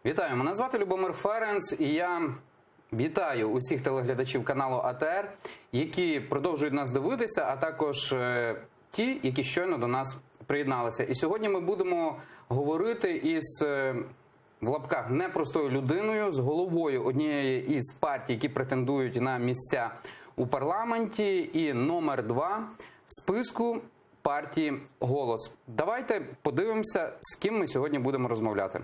Вітаю, мене звати Любомир Ференц, і я вітаю усіх телеглядачів каналу АТР, які продовжують нас дивитися, а також ті, які щойно до нас приєдналися. І сьогодні ми будемо говорити із, в лапках, непростою людиною, з головою однієї із партій, які претендують на місця у парламенті, і номер 2 списку партії «Голос». Давайте подивимося, з ким ми сьогодні будемо розмовляти.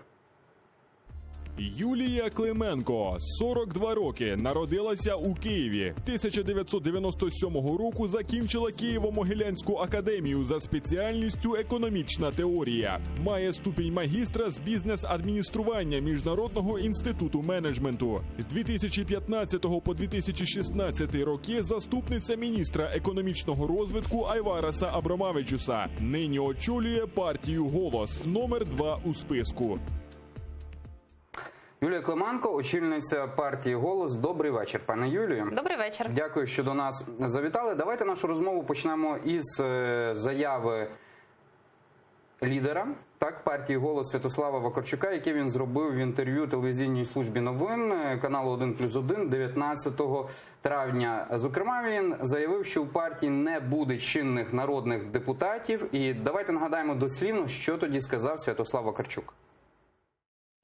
Юлія Клименко, 42 роки, народилася у Києві. 1997 року закінчила Києво-Могилянську академію за спеціальністю економічна теорія. Має ступінь магістра з бізнес-адміністрування Міжнародного інституту менеджменту. З 2015 по 2016 роки заступниця міністра економічного розвитку Айвараса Абромавичуса. Нині очолює партію «Голос», номер 2 у списку. Юлія Клименко, очільниця партії «Голос». Добрий вечір, пане Юлію. Добрий вечір. Дякую, що до нас завітали. Давайте нашу розмову почнемо із заяви лідера партії «Голос» Святослава Вакарчука, яке він зробив в інтерв'ю телевізійній службі новин каналу 1+1 19 травня. Зокрема, він заявив, що у партії не буде чинних народних депутатів. І давайте нагадаємо дослівно, що тоді сказав Святослав Вакарчук.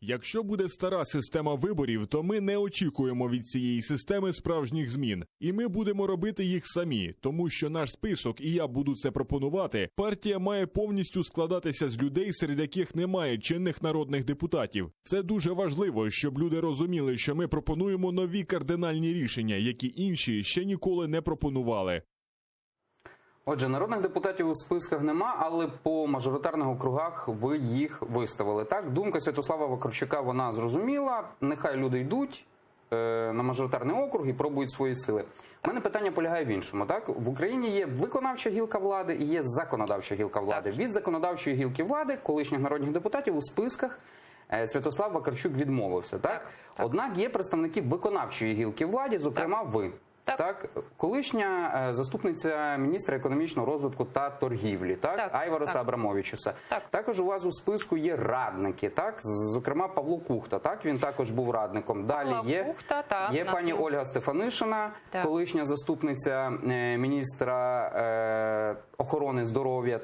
Якщо буде стара система виборів, то ми не очікуємо від цієї системи справжніх змін. І ми будемо робити їх самі, тому що наш список, і я буду це пропонувати, партія має повністю складатися з людей, серед яких немає чинних народних депутатів. Це дуже важливо, щоб люди розуміли, що ми пропонуємо нові кардинальні рішення, які інші ще ніколи не пропонували. Отже, народних депутатів у списках нема, але по мажоритарних округах ви їх виставили. Так, думка Святослава Вакарчука, вона зрозуміла. Нехай люди йдуть на мажоритарний округ і пробують свої сили. У мене питання полягає в іншому. Так, в Україні є виконавча гілка влади і є законодавча гілка влади. Від законодавчої гілки влади колишніх народних депутатів у списках Святослав Вакарчук відмовився. Так? Однак є представники виконавчої гілки влади, зокрема ви. Так, колишня заступниця міністра економічного розвитку та торгівлі, Айвараса Абромавичуса. Також у вас у списку є радники, зокрема Павло Кухта, він також був радником. Далі є пані Ольга Стефанишина, колишня заступниця міністра охорони здоров'я,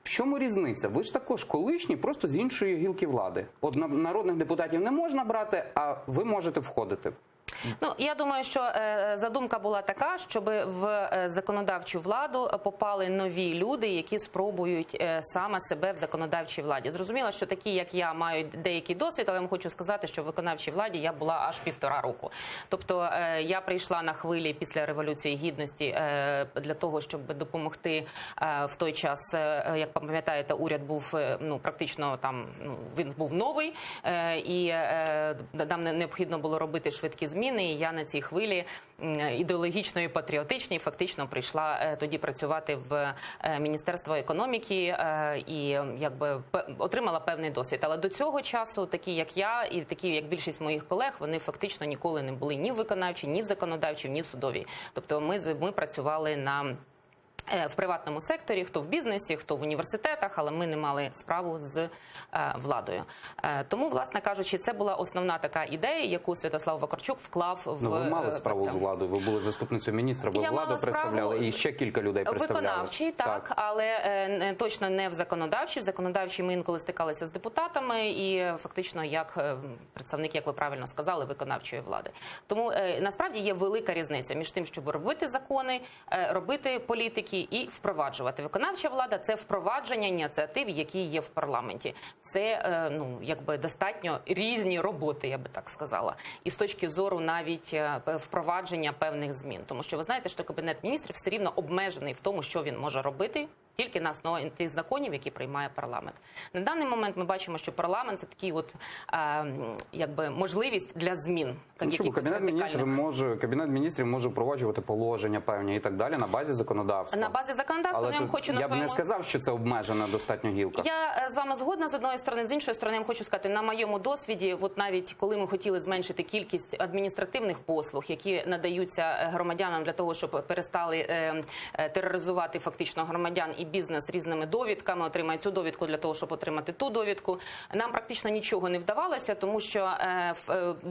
В чому різниця? Ви ж також колишні, просто з іншої гілки влади. От народних депутатів не можна брати, а ви можете входити. Ну, я думаю, що задумка була така, щоб в законодавчу владу попали нові люди, які спробують саме себе в законодавчій владі. Зрозуміло, що такі, як я, мають деякий досвід, але я вам хочу сказати, що в виконавчій владі я була аж 1,5 року. Тобто я прийшла на хвилі після Революції Гідності для того, щоб допомогти в той час, як пам'ятаєте, уряд був практично він був новий, і нам необхідно було робити швидкі зміни. І я на цій хвилі ідеологічної, патріотичній фактично прийшла тоді працювати в Міністерство економіки і отримала певний досвід. Але до цього часу такі, як я, і такі, як більшість моїх колег, вони фактично ніколи не були ні в виконавчій, ні в законодавчій, ні в судовій. Тобто ми працювали в приватному секторі, хто в бізнесі, хто в університетах, але ми не мали справу з владою. Тому, власне кажучи, це була основна така ідея, яку Святослав Вакарчук вклав в... Ви мали справу з владою, ви були заступницею міністра, ви владу представляли і ще кілька людей представляли. Виконавчий, так, але точно не в законодавчій. В законодавчій ми інколи стикалися з депутатами і фактично як представник, як ви правильно сказали, виконавчої влади. Тому насправді є велика різниця між тим, щоб робити закони, робити політики, і впроваджувати. Виконавча влада – це впровадження ініціатив, які є в парламенті. Це, достатньо різні роботи, я би так сказала. І з точки зору навіть впровадження певних змін. Тому що ви знаєте, що Кабінет міністрів все рівно обмежений в тому, що він може робити, тільки на основі тих законів, які приймає парламент. На даний момент ми бачимо, що парламент – це такий можливість для змін. Кабінет міністрів може впроваджувати положення певні і так далі на базі законодавства. На базі законодавства, Але я вам тут хочу на я б своєму... не сказав, що це обмежена достатньо гілка. Я з вами згодна з одної сторони, з іншої сторони, я вам хочу сказати, на моєму досвіді, от навіть коли ми хотіли зменшити кількість адміністративних послуг, які надаються громадянам для того, щоб перестали тероризувати фактично громадян і бізнес різними довідками, отримають цю довідку для того, щоб отримати ту довідку, нам практично нічого не вдавалося, тому що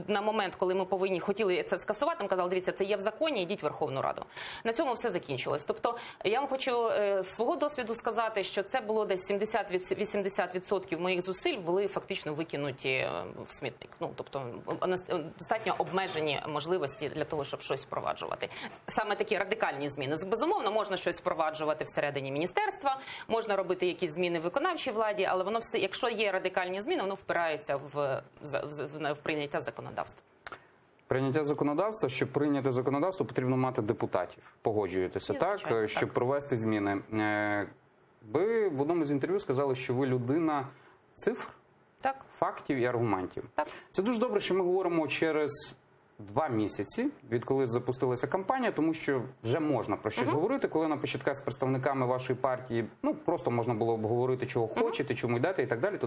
на момент, коли ми хотіли це скасувати, ми казали, дивіться, це є в законі, йдіть в Верховну Раду. На цьому все закінчилось. Тобто, я вам хочу з свого досвіду сказати, що це було десь 70-80% моїх зусиль були фактично викинуті в смітник. Ну, тобто, достатньо обмежені можливості для того, щоб щось впроваджувати. Саме такі радикальні зміни. Безумовно, можна щось впроваджувати всередині міністерства, можна робити якісь зміни в виконавчій владі, але воно все, якщо є радикальні зміни, воно впирається в прийняття законодавства. Прийняття законодавства, щоб прийняти законодавство, потрібно мати депутатів. Погоджуєтеся, так? Звичайно, Щоб так. провести зміни. Ви в одному з інтерв'ю сказали, що ви людина цифр, Так. фактів і аргументів. Так. Це дуже добре, що ми говоримо через 2 місяці, відколи запустилася кампанія, тому що вже можна про щось говорити. Коли на початках з представниками вашої партії, ну, просто можна було обговорити, чого хочете, чому йдете і так далі,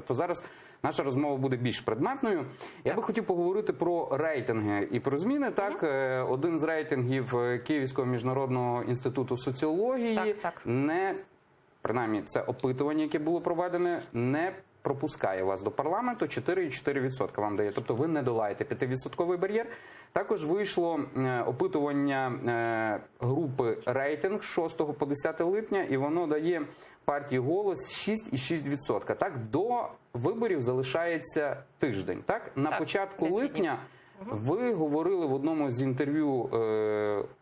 то зараз наша розмова буде більш предметною. Я би хотів поговорити про рейтинги і про зміни. Так, один з рейтингів Київського міжнародного інституту соціології не, принаймні, це опитування, яке було проведене, не пропускає вас до парламенту, 4,4% вам дає. Тобто ви не долаєте 5% бар'єр. Також вийшло опитування групи «Рейтинг» з 6 по 10 липня, і воно дає партії «Голос» 6,6%. Так, до виборів залишається тиждень. Так, на початку липня ви говорили в одному з інтерв'ю,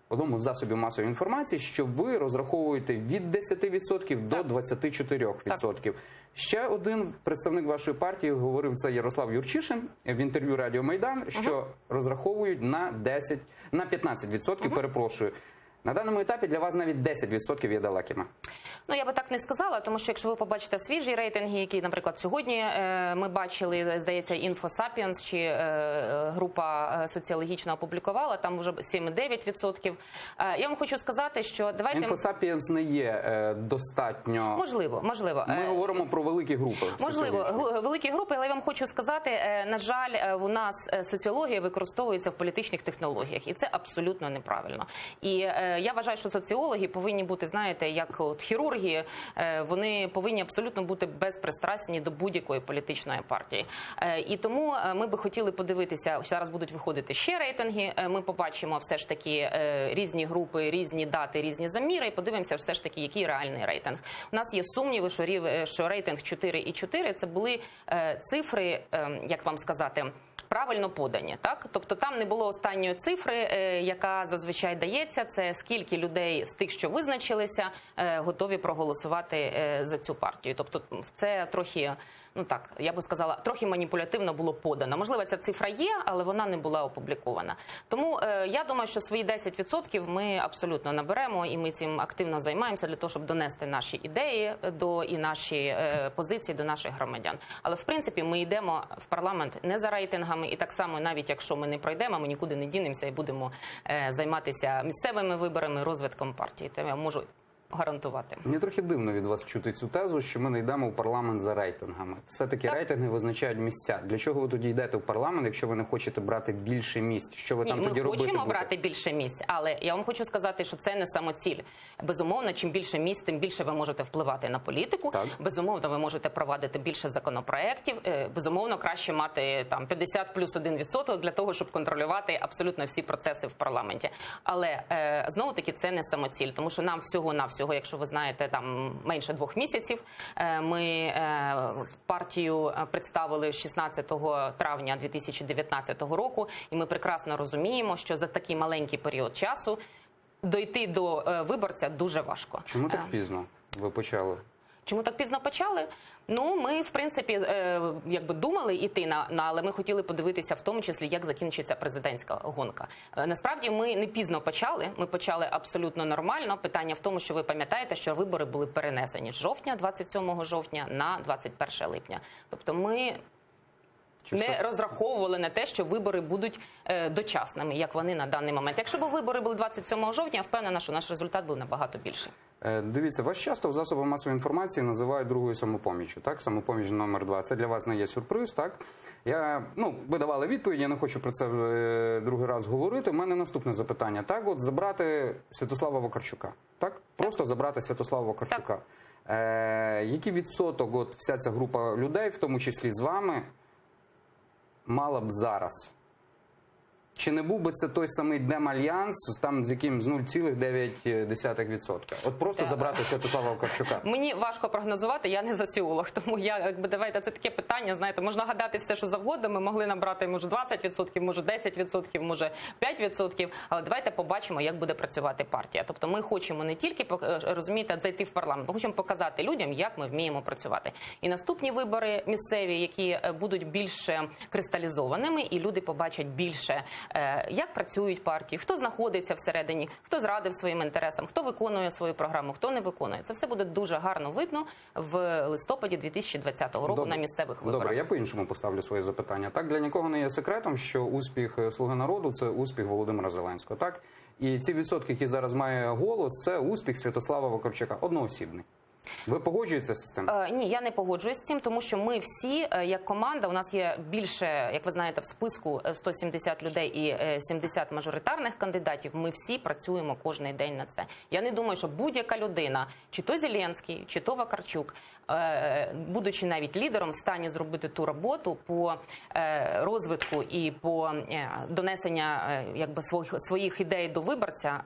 одному з засобів масової інформації, що ви розраховуєте від 10% до 24%. Ще один представник вашої партії говорив, це Ярослав Юрчишин, в інтерв'ю Радіо Майдан, що розраховують на 15%, перепрошую. На даному етапі для вас навіть 10% є далекими. Ну, я би так не сказала, тому що якщо ви побачите свіжі рейтинги, які, наприклад, сьогодні ми бачили, здається, InfoSapiens чи група соціологічна опублікувала, там вже 7,9%. Я вам хочу сказати, що давайте... InfoSapiens не є достатньо... Можливо. Ми говоримо про великі групи. Можливо, великі групи, але я вам хочу сказати, на жаль, у нас соціологія використовується в політичних технологіях, і це абсолютно неправильно. І я вважаю, що соціологи повинні бути, знаєте, як от хірурги, вони повинні абсолютно бути безпристрасні до будь-якої політичної партії. І тому ми би хотіли подивитися, зараз будуть виходити ще рейтинги, ми побачимо все ж таки різні групи, різні дати, різні заміри, і подивимося все ж таки, який реальний рейтинг. У нас є сумніви, що рейтинг 4,4 це були цифри, як вам сказати, правильно подані, так? Тобто там не було останньої цифри, яка зазвичай дається, це скільки людей з тих, що визначилися, готові проголосувати за цю партію. Тобто це трохи, ну так, я би сказала, трохи маніпулятивно було подано. Можливо, ця цифра є, але вона не була опублікована. Тому я думаю, що свої 10% ми абсолютно наберемо, і ми цим активно займаємося для того, щоб донести наші ідеї і наші позиції до наших громадян. Але, в принципі, ми йдемо в парламент не за рейтингами, і так само, навіть якщо ми не пройдемо, ми нікуди не дінемося і будемо займатися місцевими виборами, розвитком партії. Це я можу гарантувати. Мені трохи дивно від вас чути цю тезу, що ми не йдемо в парламент за рейтингами. Все-таки рейтинги визначають місця. Для чого ви тоді йдете в парламент, якщо ви не хочете брати більше місць? Що ви там тоді робити будете? Ми хочемо брати більше місць, але я вам хочу сказати, що це не самоціль. Безумовно, чим більше місць, тим більше ви можете впливати на політику. Так. Безумовно, ви можете провадити більше законопроєктів. Безумовно, краще мати там 50 плюс 1% для того, щоб контролювати абсолютно всі процеси в парламенті. Але знову-таки це не самоціль, тому що нам всього-навсього, якщо ви знаєте, там менше 2 місяців. Ми партію представили 16 травня 2019 року, і ми прекрасно розуміємо, що за такий маленький період часу дойти до виборця дуже важко. Чому так пізно ви почали? Чому так пізно почали? Ну, ми, в принципі, якби думали йти але ми хотіли подивитися в тому числі, як закінчиться президентська гонка. Насправді, ми не пізно почали, ми почали абсолютно нормально. Питання в тому, що ви пам'ятаєте, що вибори були перенесені з жовтня, 27 жовтня, на 21 липня. Тобто ми... Чи не все? розраховували на те, що вибори будуть дочасними, як вони на даний момент. Якщо б вибори були 27 жовтня, я впевнена, що наш результат був набагато більший. Дивіться, вас часто в засобах масової інформації називають другою самопоміччю, так? Самопоміч номер 2. Це для вас не є сюрприз, так? Ви давали відповідь, я не хочу про це другий раз говорити. У мене наступне запитання. Так, от забрати Святослава Вакарчука, так? Просто забрати Святослава Вакарчука. Який відсоток от вся ця група людей, в тому числі з вами, мала б зараз? Чи не був би це той самий Демальянс, там з яким з 0,9%? От просто забрати Святослава Вакарчука. Мені важко прогнозувати, я не соціолог, тому давайте, це таке питання, знаєте, можна гадати все, що завгодно, ми могли набрати, може, 20%, може, 10%, може, 5%, але давайте побачимо, як буде працювати партія. Тобто ми хочемо не тільки, розумієте, зайти в парламент, ми хочемо показати людям, як ми вміємо працювати. І наступні вибори місцеві, які будуть більш кристалізованими, і люди побачать більше, як працюють партії, хто знаходиться всередині, хто зрадив своїм інтересам, хто виконує свою програму, хто не виконує. Це все буде дуже гарно видно в листопаді 2020 року на місцевих виборах. Добре, я по-іншому поставлю своє запитання. Так, для нікого не є секретом, що успіх «Слуги народу» – це успіх Володимира Зеленського, так? І ці відсотки, які зараз має голос, це успіх Святослава Вакарчука, одноосібний. Ви погоджуєтеся з цим? Ні, я не погоджуюсь з цим, тому що ми всі, як команда, у нас є більше, як ви знаєте, в списку 170 людей і 70 мажоритарних кандидатів, ми всі працюємо кожен день на це. Я не думаю, що будь-яка людина, чи то Зеленський, чи то Вакарчук, будучи навіть лідером, в стані зробити ту роботу по розвитку і по донесення своїх ідей до виборця,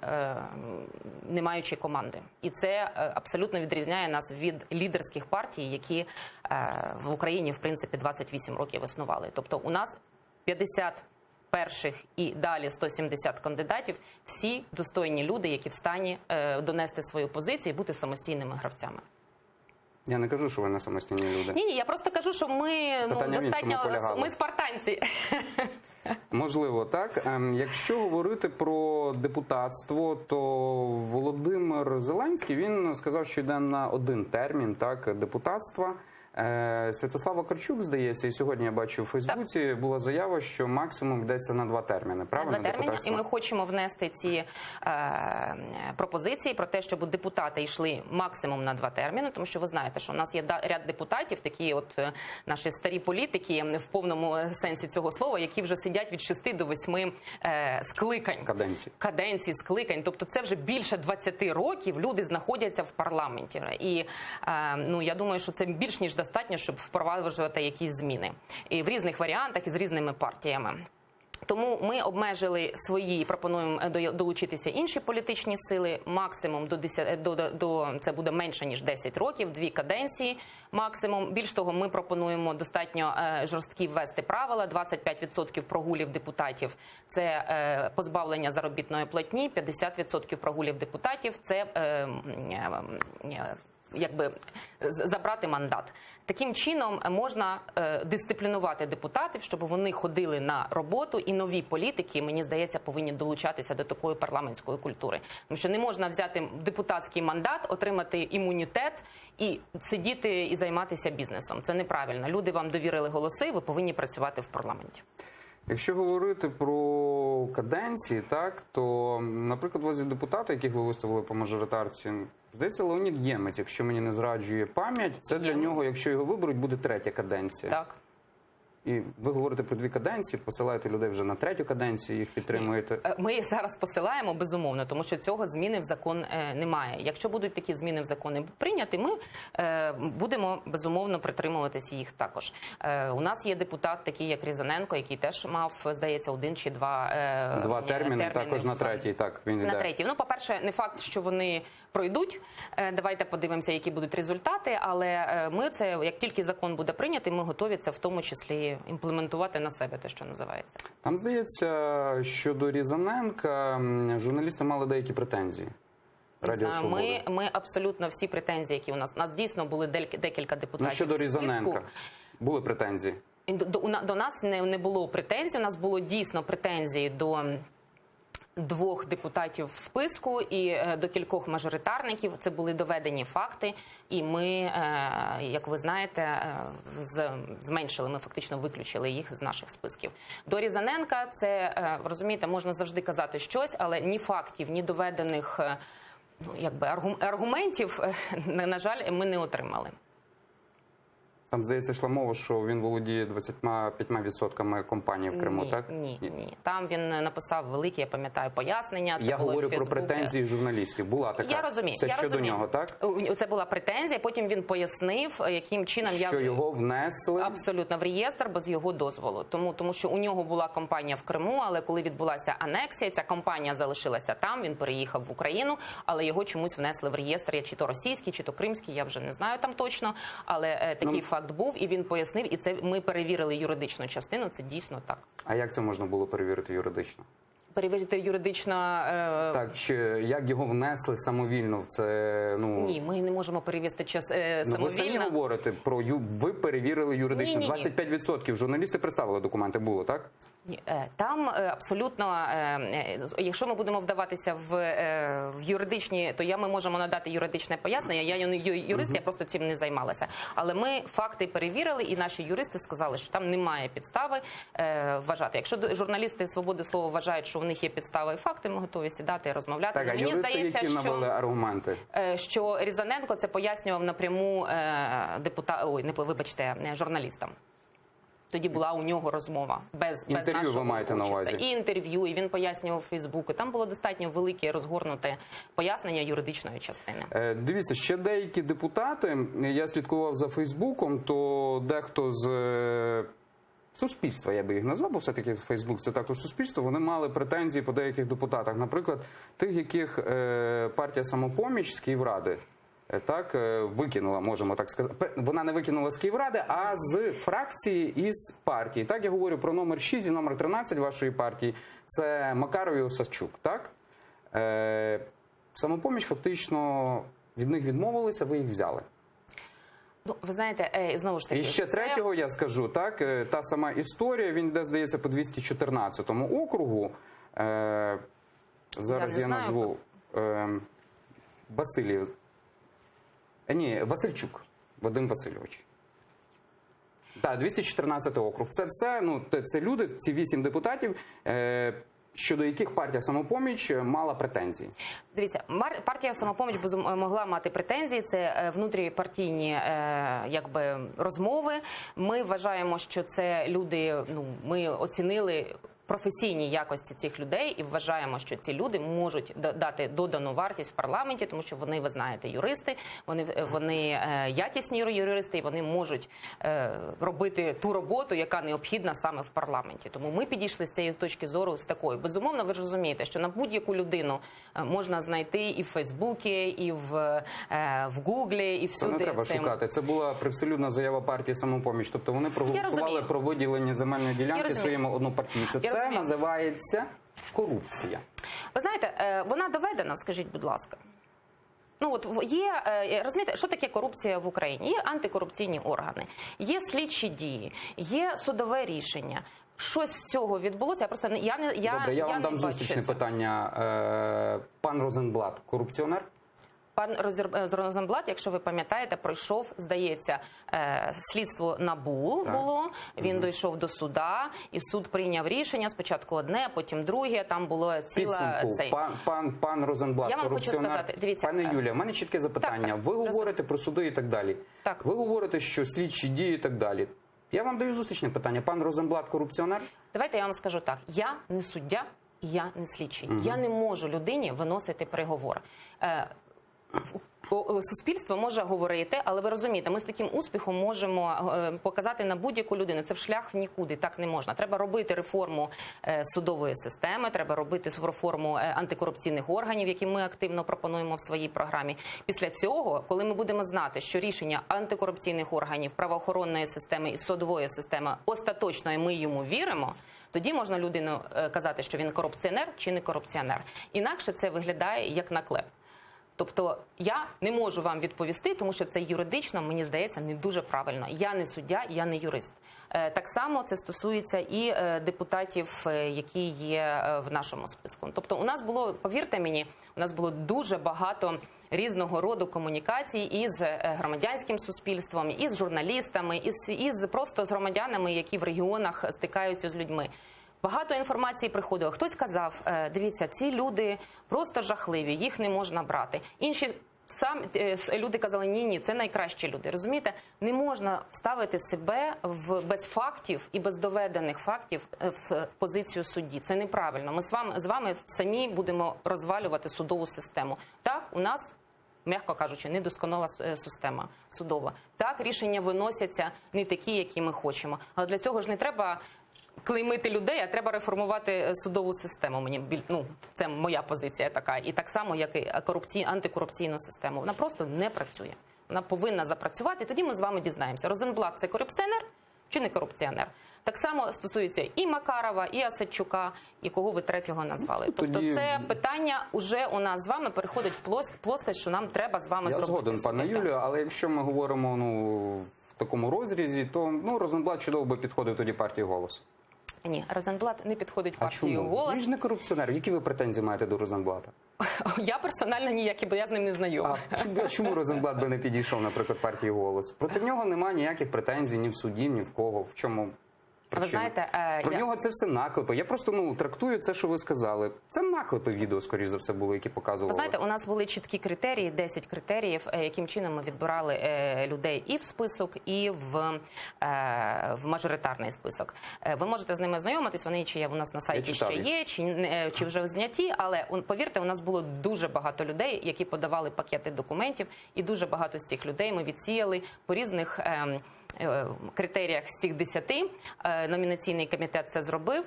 не маючи команди. І це абсолютно відрізняє нас від лідерських партій, які в Україні, в принципі, 28 років існували. Тобто у нас 50 перших і далі 170 кандидатів, всі достойні люди, які в стані донести свою позицію і бути самостійними гравцями. Я не кажу, що ви не самостійні люди. Ні, я просто кажу, що ми ми спартанці. Можливо, так. Якщо говорити про депутатство, то Володимир Зеленський, він сказав, що йде на один термін, так, депутатства. Святослав Вакарчук, здається, і сьогодні я бачив у Фейсбуці, була заява, що максимум йдеться на 2 терміни. Правильно? На 2 терміни, і ми хочемо внести ці пропозиції про те, щоб депутати йшли максимум на 2 терміни, тому що ви знаєте, що у нас є ряд депутатів, такі от наші старі політики, в повному сенсі цього слова, які вже сидять від 6 до 8 скликань. Каденцій, скликань. Тобто це вже більше 20 років люди знаходяться в парламенті. І я думаю, що це більш ніж достатньо, щоб впроваджувати якісь зміни. І в різних варіантах, і з різними партіями. Тому ми обмежили свої, пропонуємо долучитися інші політичні сили, максимум це буде менше, ніж 10 років, 2 каденції максимум. Більш того, ми пропонуємо достатньо жорсткі ввести правила, 25% прогулів депутатів – це позбавлення заробітної платні, 50% прогулів депутатів – це забрати мандат. Таким чином можна дисциплінувати депутатів, щоб вони ходили на роботу, і нові політики, мені здається, повинні долучатися до такої парламентської культури. Тому що не можна взяти депутатський мандат, отримати імунітет і сидіти і займатися бізнесом. Це неправильно. Люди вам довірили голоси, ви повинні працювати в парламенті. Якщо говорити про каденції, так, то, наприклад, у вас є депутати, яких ви виставили по мажоритарці, здається, Леонід Ємець, якщо мені не зраджує пам'ять, це для нього, якщо його виберуть, буде 3-я каденція. Так. І ви говорите про 2 каденції, посилаєте людей вже на 3-ю каденцію, їх підтримуєте. Ми їх зараз посилаємо, безумовно, тому що цього зміни в закон немає. Якщо будуть такі зміни в закони прийняті, ми будемо, безумовно, притримуватися їх також. У нас є депутат, такий як Різаненко, який теж мав, здається, 1 чи 2 2 терміни, також на 3-й, так, він йде. На 3-й. Ну, по-перше, не факт, що вони пройдуть. Давайте подивимося, які будуть результати, але ми це, як тільки закон буде прийнятий, ми готові це в тому числі імплементувати на себе, те, що називається. Там, здається, щодо Різаненка журналісти мали деякі претензії. Ми абсолютно всі претензії, які у нас дійсно були декілька депутатів. Щодо Різаненка були претензії? До нас не було претензій, у нас було дійсно претензії до 2 депутатів в списку і до кількох мажоритарників. Це були доведені факти, і ми, як ви знаєте, зменшили, ми фактично виключили їх з наших списків. До Різаненка це, розумієте, можна завжди казати щось, але ні фактів, ні доведених аргументів, на жаль, ми не отримали. Там, здається, йшла мова, що він володіє 25% компанії в Криму, так? Ні. Там він написав великі, я пам'ятаю, пояснення. Це я було говорю в про Фейсбуці. претензії журналістів. Була така. Я розумію. Це щодо нього, так? Це була претензія, потім він пояснив, яким чином що його внесли? Абсолютно, в реєстр без його дозволу. Тому що у нього була компанія в Криму, але коли відбулася анексія, ця компанія залишилася там, він переїхав в Україну, але його чомусь внесли в реєстр, чи то російський, чи то кримський, я вже не знаю там точно, але такий факт був, і він пояснив, і це ми перевірили юридичну частину, це дійсно так. А як це можна було перевірити юридично? Перевірити юридично... Так, чи як його внесли самовільно в це? Ні, ми не можемо перевести самовільно. Ви самі говорите про ви перевірили юридично. Ні. 25% журналісти представили документи, було, так? Там абсолютно, якщо ми будемо вдаватися в юридичні, то ми можемо надати юридичне пояснення. Я не юрист, я просто цим не займалася. Але ми факти перевірили, і наші юристи сказали, що там немає підстави вважати. Якщо журналісти свободи слова вважають, що в них є підстави і факти, ми готові сідати і розмовляти. Так, а юристи, які навели аргументи? Що Різаненко це пояснював напряму журналістам. Тоді була у нього розмова без інтерв'ю нашого ви маєте на увазі? І інтерв'ю, і він пояснював у Фейсбуку. Там було достатньо велике розгорнуте пояснення юридичної частини. Дивіться, ще деякі депутати, я слідкував за Фейсбуком, то дехто з суспільства, я би їх назвав, бо все-таки Фейсбук це також суспільство, вони мали претензії по деяких депутатах. Наприклад, тих, яких партія «Самопоміч» з Київради так викинула, можемо так сказати. Вона не викинула з Київради, а з фракції із партії. Так, я говорю про номер 6 і номер 13 вашої партії. Це Макаров і Осадчук, так? «Самопоміч» фактично від них відмовилися, ви їх взяли. Ну, ви знаєте, знову ж таки... І ще третього я скажу, так, та сама історія, він йде, здається, по 214 округу. Зараз я назву Васильчук Вадим Васильович. Так, 214 округ. Це все, це люди, ці 8 депутатів, щодо яких партія «Самопоміч» мала претензії. Дивіться, партія «Самопоміч» могла мати претензії, це внутріпартійні розмови. Ми вважаємо, що це люди, ми оцінили професійні якості цих людей і вважаємо, що ці люди можуть дати додану вартість в парламенті, тому що вони, ви знаєте, юристи, вони якісні юристи, і вони можуть робити ту роботу, яка необхідна саме в парламенті. Тому ми підійшли з цієї точки зору з такою. Безумовно, ви ж розумієте, що на будь-яку людину можна знайти і в Фейсбуці, і в Гуглі, і всюди. Це не треба шукати. Це була привселюдна заява партії «Самопоміч». Тобто вони проголосували про виділення земельної ділянки своєму однопартійцю. Це називається корупція. Ви знаєте, вона доведена, скажіть, будь ласка. Розумієте, що таке корупція в Україні? Є антикорупційні органи, є слідчі дії, є судове рішення. Щось з цього відбулося? Добре, я вам дам зустрічне питання. Пан Розенблат – корупціонер? Пан Розенблат, якщо ви пам'ятаєте, пройшов, здається, слідство НАБУ було, він дійшов до суда, і суд прийняв рішення, спочатку одне, потім друге, там було ціла... Пан Розенблат, корупціонер. Дивіться, пане Юлія, в мене чітке запитання. Ви говорите про суди і так далі. Так. Ви говорите, що слідчі дії і так далі. Я вам даю зустрічне питання. Пан Розенблат корупціонер? Давайте я вам скажу так. Я не суддя, я не слідчий. Я не можу людині виносити приговор. Суспільство може говорити, але ви розумієте, ми з таким успіхом можемо показати на будь-яку людину. Це в шлях в нікуди, так не можна. Треба робити реформу судової системи, треба робити реформу антикорупційних органів, які ми активно пропонуємо в своїй програмі. Після цього, коли ми будемо знати, що рішення антикорупційних органів, правоохоронної системи і судової системи остаточно, і ми йому віримо, тоді можна людину казати, що він корупціонер чи не корупціонер. Інакше це виглядає як наклеп. Тобто я не можу вам відповісти, тому що це юридично, мені здається, не дуже правильно. Я не суддя, я не юрист. Так само це стосується і депутатів, які є в нашому списку. Тобто у нас було, повірте мені, у нас було дуже багато різного роду комунікацій із громадянським суспільством, із журналістами, із просто з громадянами, які в регіонах стикаються з людьми. Багато інформації приходило. Хтось казав, дивіться, ці люди просто жахливі, їх не можна брати. Інші люди казали, ні, це найкращі люди. Розумієте, не можна ставити себе без фактів і без доведених фактів в позицію судді. Це неправильно. Ми з вами самі будемо розвалювати судову систему. Так, у нас, м'яко кажучи, недосконала система судова. Так, рішення виносяться не такі, які ми хочемо. Але для цього ж не треба клеймити людей, а треба реформувати судову систему. Це моя позиція така. І так само, як і антикорупційну систему. Вона просто не працює. Вона повинна запрацювати, і тоді ми з вами дізнаємося, Розенблат – це корупціонер чи не корупціонер. Так само стосується і Макарова, і Осадчука, і кого ви третього назвали. Тобто це питання уже у нас з вами переходить в плоскость, що нам треба з вами зробити. Я згоден, пане Юлію, але якщо ми говоримо в такому розрізі, то Розенблат чудово би підходив тоді партії «Голос». Ні, Розенблат не підходить партії чому? «Голос». Він ж не корупціонер. Які ви претензії маєте до Розенблата? Я персонально ніякі, бо я з ним не знайома. А чому Розенблат би не підійшов, наприклад, партії «Голос»? Проти нього немає ніяких претензій ні в суді, ні в кого. В чому причина? Ви знаєте, Про нього це все наклепи. Я просто трактую це, що ви сказали. Це наклепи відео, скоріш за все, були, які показували. Ви знаєте, у нас були чіткі критерії, 10 критеріїв, яким чином ми відбирали людей і в список, і в мажоритарний список. Ви можете з ними знайомитись, вони чи є у нас на сайті ще є, чи вже зняті, але повірте, у нас було дуже багато людей, які подавали пакети документів, і дуже багато з цих людей ми відсіяли по різних критеріях з цих 10. Номінаційний комітет це зробив.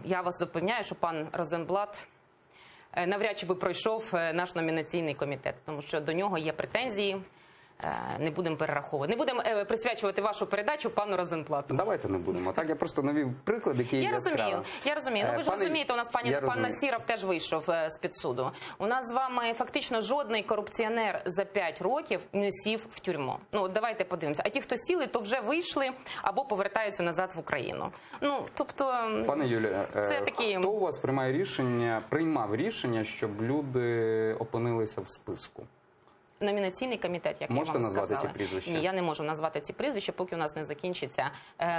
Я вас запевняю, що пан Розенблат навряд чи би пройшов наш номінаційний комітет, тому що до нього є претензії. Не будемо перераховувати. Не будемо присвячувати вашу передачу пану Розенблату. Давайте не будемо. Так, я просто навів приклад, який я розумію. Ви ж розумієте, у нас пан Насіров теж вийшов з-під суду. У нас з вами фактично жодний корупціонер за 5 років не сів в тюрму. Давайте подивимося. А ті, хто сіли, то вже вийшли або повертаються назад в Україну. Пане Юлію, такі... хто у вас приймав рішення, щоб люди опинилися в списку? Номінаційний комітет, як можете я вам сказала. назвати ці прізвища? Ні, я не можу назвати ці прізвища, поки у нас не закінчиться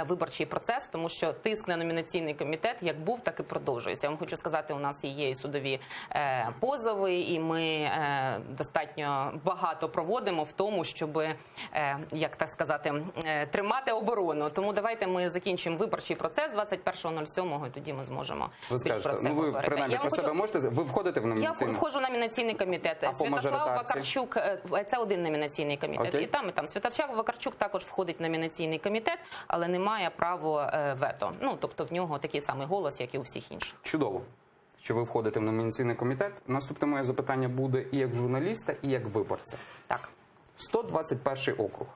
виборчий процес, тому що тиск на номінаційний комітет як був, так і продовжується. Я вам хочу сказати, у нас є і судові позови, і ми достатньо багато проводимо в тому, щоб, як так сказати, тримати оборону. Тому давайте ми закінчимо виборчий процес 21.07, і тоді ми зможемо про це говорити. Ви принаймні про себе можете? Ви входите в номінаційний? Я входжу в номінаційний комітет. Святослав Вакарчук, це один номінаційний комітет. І там, і там. Святослав Вакарчук також входить в номінаційний комітет, але не має права вето. Тобто в нього такий самий голос, як і у всіх інших. Чудово, що ви входите в номінаційний комітет. Наступне моє запитання буде і як журналіста, і як виборця. Так. 121 округ.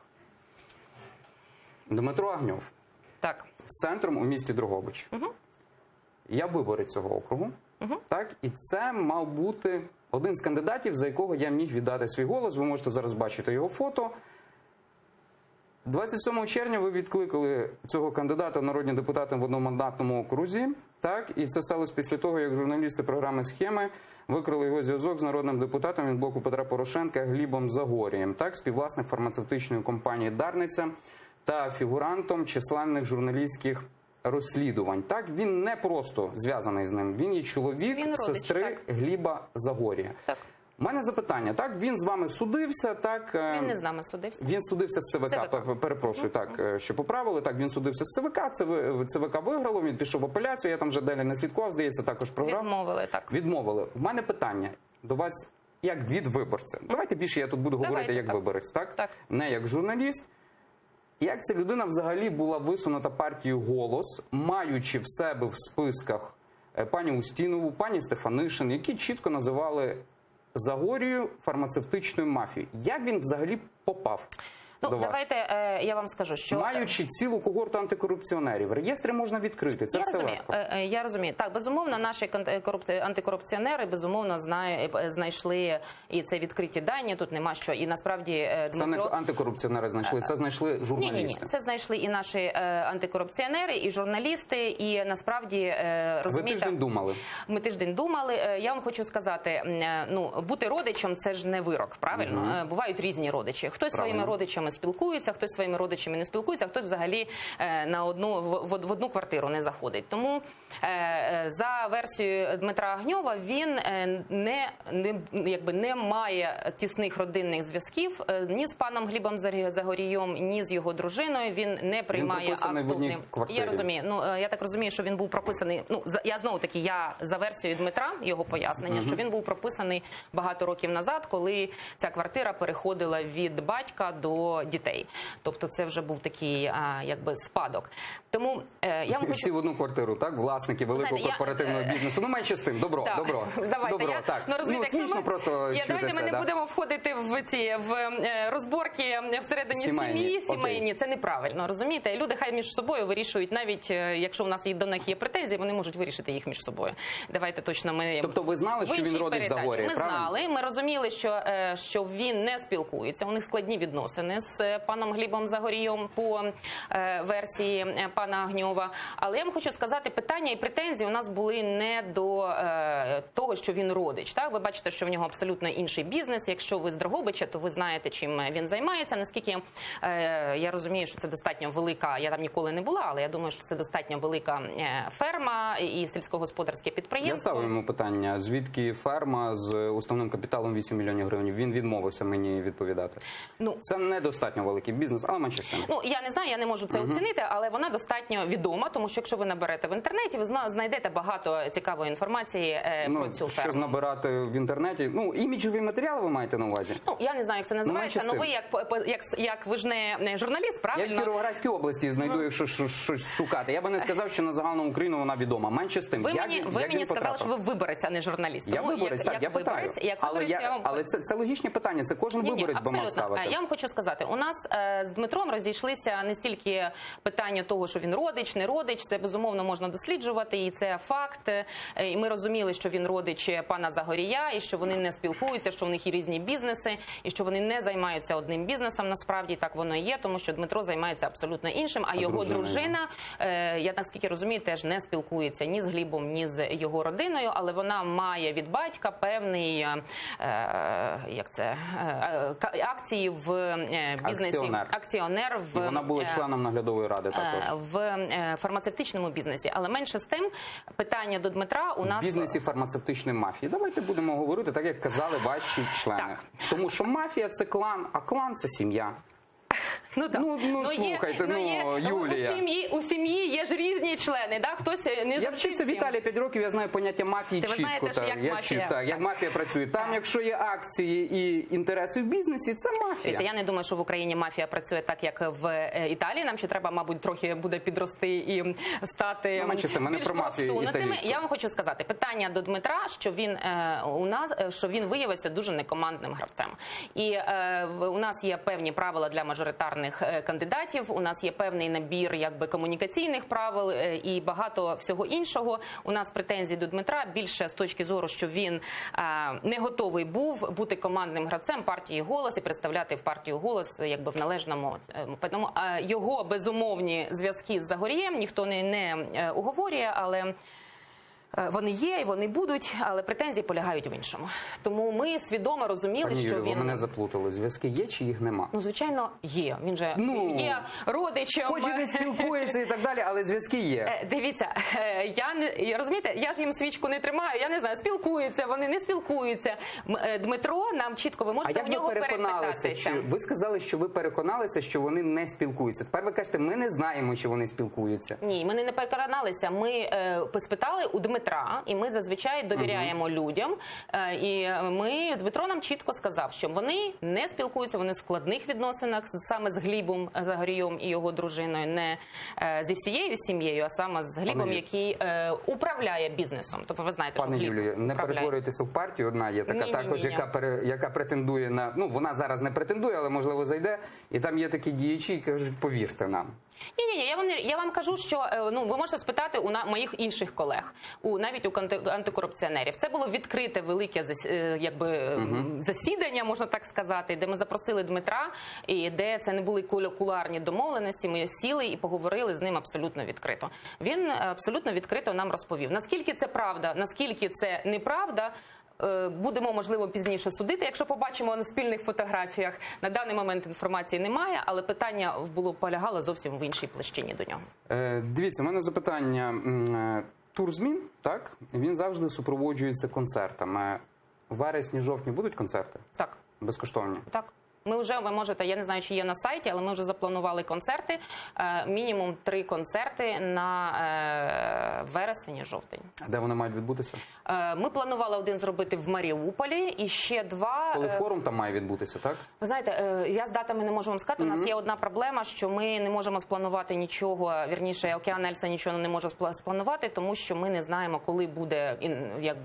Дмитро Агньов. Так. З центром у місті Дрогобич. Угу. Я виборець цього округу. Угу. Так, і це мав бути один з кандидатів, за якого я міг віддати свій голос. Ви можете зараз бачити його фото. 27 червня ви відкликали цього кандидата в народні депутати в одномандатному окрузі. Так, і це сталося після того, як журналісти програми «Схеми» викрили його зв'язок з народним депутатом від блоку Петра Порошенка Глібом Загорієм, так, співвласник фармацевтичної компанії «Дарниця» та фігурантом численних журналістських розслідувань. Так, він не просто зв'язаний з ним, він є чоловік сестри Гліба Загорія. Так. У мене запитання, так, він з вами судився, так? Він не з нами судився. Він судився з ЦВК, перепрошую, так, що поправили, так, він судився з ЦВК, ЦВК виграло, він пішов в апеляцію, я там вже далі не слідкував, здається, також програв. Відмовили, так. Відмовили. У мене питання до вас, як від виборця. Давайте більше я тут буду говорити як виборець, так? Так? Не як журналіст. Як ця людина взагалі була висунута партією «Голос», маючи в себе в списках пані Устінову, пані Стефанишин, які чітко називали Загорію фармацевтичною мафією? Як він взагалі попав? Ну, до вас. давайте я вам скажу, що Маючи цілу когорту антикорупціонерів, реєстри можна відкрити. Це я все розумію. легко. Я розумію. Так, безумовно, наші антикорупціонери безумовно знайшли, і це відкриті дані. Тут нема що. І насправді Це не Дмитро... антикорупціонери знайшли, це знайшли журналісти. Ні. Це знайшли і наші антикорупціонери, і журналісти, і насправді розумієте... Ви тиждень думали. Ми тиждень думали. Я вам хочу сказати, бути родичем – це ж не вирок, правильно? Бувають різні родичі. Хтось своїми родичами спілкується, хтось своїми родичами не спілкується, а хтось взагалі в одну квартиру не заходить. Тому за версією Дмитра Агньова він не має тісних родинних зв'язків ні з паном Глібом Загорієм, ні з його дружиною. Він не приймає прописаний в одній активним. квартирі. Я розумію. Я так розумію, що він був прописаний. Я знову таки, за версією Дмитра, його пояснення, що він був прописаний багато років назад, коли ця квартира переходила від батька до дітей. Тобто це вже був такий спадок. Тому я вам І всі в одну квартиру, так? Власники великого корпоративного бізнесу. Ну, менше з тим. Добро. Давайте. Смішно просто чути давайте це. ми не будемо входити в розборки всередині сімейні. Це неправильно, розумієте? Люди хай між собою вирішують, навіть якщо у нас до них є претензії, вони можуть вирішити їх між собою. Давайте точно ми... Тобто ви знали, що він родич Загорія, Ми правильно? знали, ми розуміли, що він не спілкується, у них складні відносини з паном Глібом Загорієм по версії пана Агньова. Але я вам хочу сказати, питання і претензії у нас були не до того, що він родич. Так? Ви бачите, що в нього абсолютно інший бізнес. Якщо ви з Дрогобича, то ви знаєте, чим він займається. Наскільки я розумію, що це достатньо велика, я там ніколи не була, але я думаю, що це достатньо велика ферма і сільськогосподарське підприємство. Я ставив йому питання, звідки ферма з уставним капіталом 8 мільйонів гривень. Він відмовився мені відповідати. Це недостатньо великий бізнес, але менше з тим. Я не знаю, я не можу це оцінити, але вона достатньо відома, тому що якщо ви наберете в інтернеті, ви знайдете багато цікавої інформації про цю ферму. Що набирати в інтернеті? Іміджові матеріали ви маєте на увазі? Я не знаю, як це називається, але ви як ви ж не журналіст, правильно? Я в Кіровоградській області знайду, якщо щось шукати. Я би не сказав, що на загальну Україну вона відома. Менше з тим. Ви мені сказали, що ви виборець, а не журналіст. Я виборець, так, я питаю. Але це логічне питання, це кожен виборець би мав ставити. Я вам хочу сказати, у нас з Дмитром розійшлися не стільки питання того, що він родич, не родич, це безумовно можна досліджувати, і це факт. І ми розуміли, що він родич пана Загорія, і що вони не спілкуються, що в них є різні бізнеси, і що вони не займаються одним бізнесом, насправді так воно і є, тому що Дмитро займається абсолютно іншим, а його дружина, я наскільки розумію, теж не спілкується ні з Глібом, ні з його родиною, але вона має від батька певний акції в бізнесі. Акціонер і вона була членом наглядової ради також. В фармацевтичному бізнесі. Але менше з тим, питання до Дмитра у нас... В бізнесі фармацевтичної мафії. Давайте будемо говорити так, як казали ваші члени. Так. Тому що мафія – це клан, а клан – це сім'я. Слухайте, Юлія. У сім'ї є ж різні члени, да? Хтось не Я вчився в Італії 5 років, я знаю поняття мафії чітко. Ви знаєте, що як мафія. Як мафія працює. Там, якщо є акції і інтереси в бізнесі, це мафія. Я не думаю, що в Україні мафія працює так, як в Італії. Нам ще треба, мабуть, трохи буде підрости і стати більш просунутими. Я вам хочу сказати, питання до Дмитра, що він виявився дуже некомандним гравцем. І у нас є певні правила для мажоритарних кандидатів, у нас є певний набір комунікаційних правил і багато всього іншого. У нас претензії до Дмитра більше з точки зору, що він не готовий був бути командним гравцем партії «Голос» і представляти в партію «Голос» в належному. Його безумовні зв'язки з Загорієм ніхто не уговорює, але вони є і вони будуть, але претензії полягають в іншому. Тому ми свідомо розуміли, Пані що Юлію, він... ви мене заплутали. Зв'язки є чи їх нема? Звичайно, є. Він же є родичем. Хоч і не спілкується і так далі, але зв'язки є. Дивіться, розумієте, я ж їм свічку не тримаю, я не знаю, спілкуються, вони не спілкуються. Дмитро, нам чітко, ви можете у нього перепитатися. Ви сказали, що ви переконалися, що вони не спілкуються. Тепер ви кажете, ми не знаємо, чи вони спілкуються. Ні, ми не переконалися. Ми спитали у Дмитра, Дмитра, і ми зазвичай довіряємо людям. І Дмитро нам чітко сказав, що вони не спілкуються, вони в складних відносинах саме з Глібом Загорійом і його дружиною, не зі всією сім'єю, а саме з Глібом, Пане який управляє бізнесом. Тобто ви знаєте, Пане що Гліб Юлію, не управляє. перетворюйтеся в партію. Одна є така Ні-ні-ні. також, яка претендує на... Ну, вона зараз не претендує, але, можливо, зайде. І там є такі діячі, які кажуть, повірте нам. Ні, я вам кажу, що ви можете спитати у моїх інших колег, навіть у антикорупціонерів. Це було відкрите велике засідання, можна так сказати, де ми запросили Дмитра, і де це не були кулуарні домовленості. Ми сіли і поговорили з ним абсолютно відкрито. Він абсолютно відкрито нам розповів, наскільки це правда, наскільки це неправда. Будемо, можливо, пізніше судити, якщо побачимо на спільних фотографіях. На даний момент інформації немає, але питання полягало зовсім в іншій площині до нього. Дивіться, в мене запитання. Турзмін, так? Він завжди супроводжується концертами. В вересні-жовтні будуть концерти? Так. Безкоштовні? Так. Ми вже, ви можете, я не знаю, чи є на сайті, але ми вже запланували концерти. Мінімум 3 концерти на вересень і жовтень. А де вони мають відбутися? Ми планували один зробити в Маріуполі і ще 2... Коли форум там має відбутися, так? Ви знаєте, я з датами не можу вам сказати. У нас є одна проблема, що ми не можемо спланувати нічого, вірніше, Океан Ельза нічого не може спланувати, тому що ми не знаємо, коли буде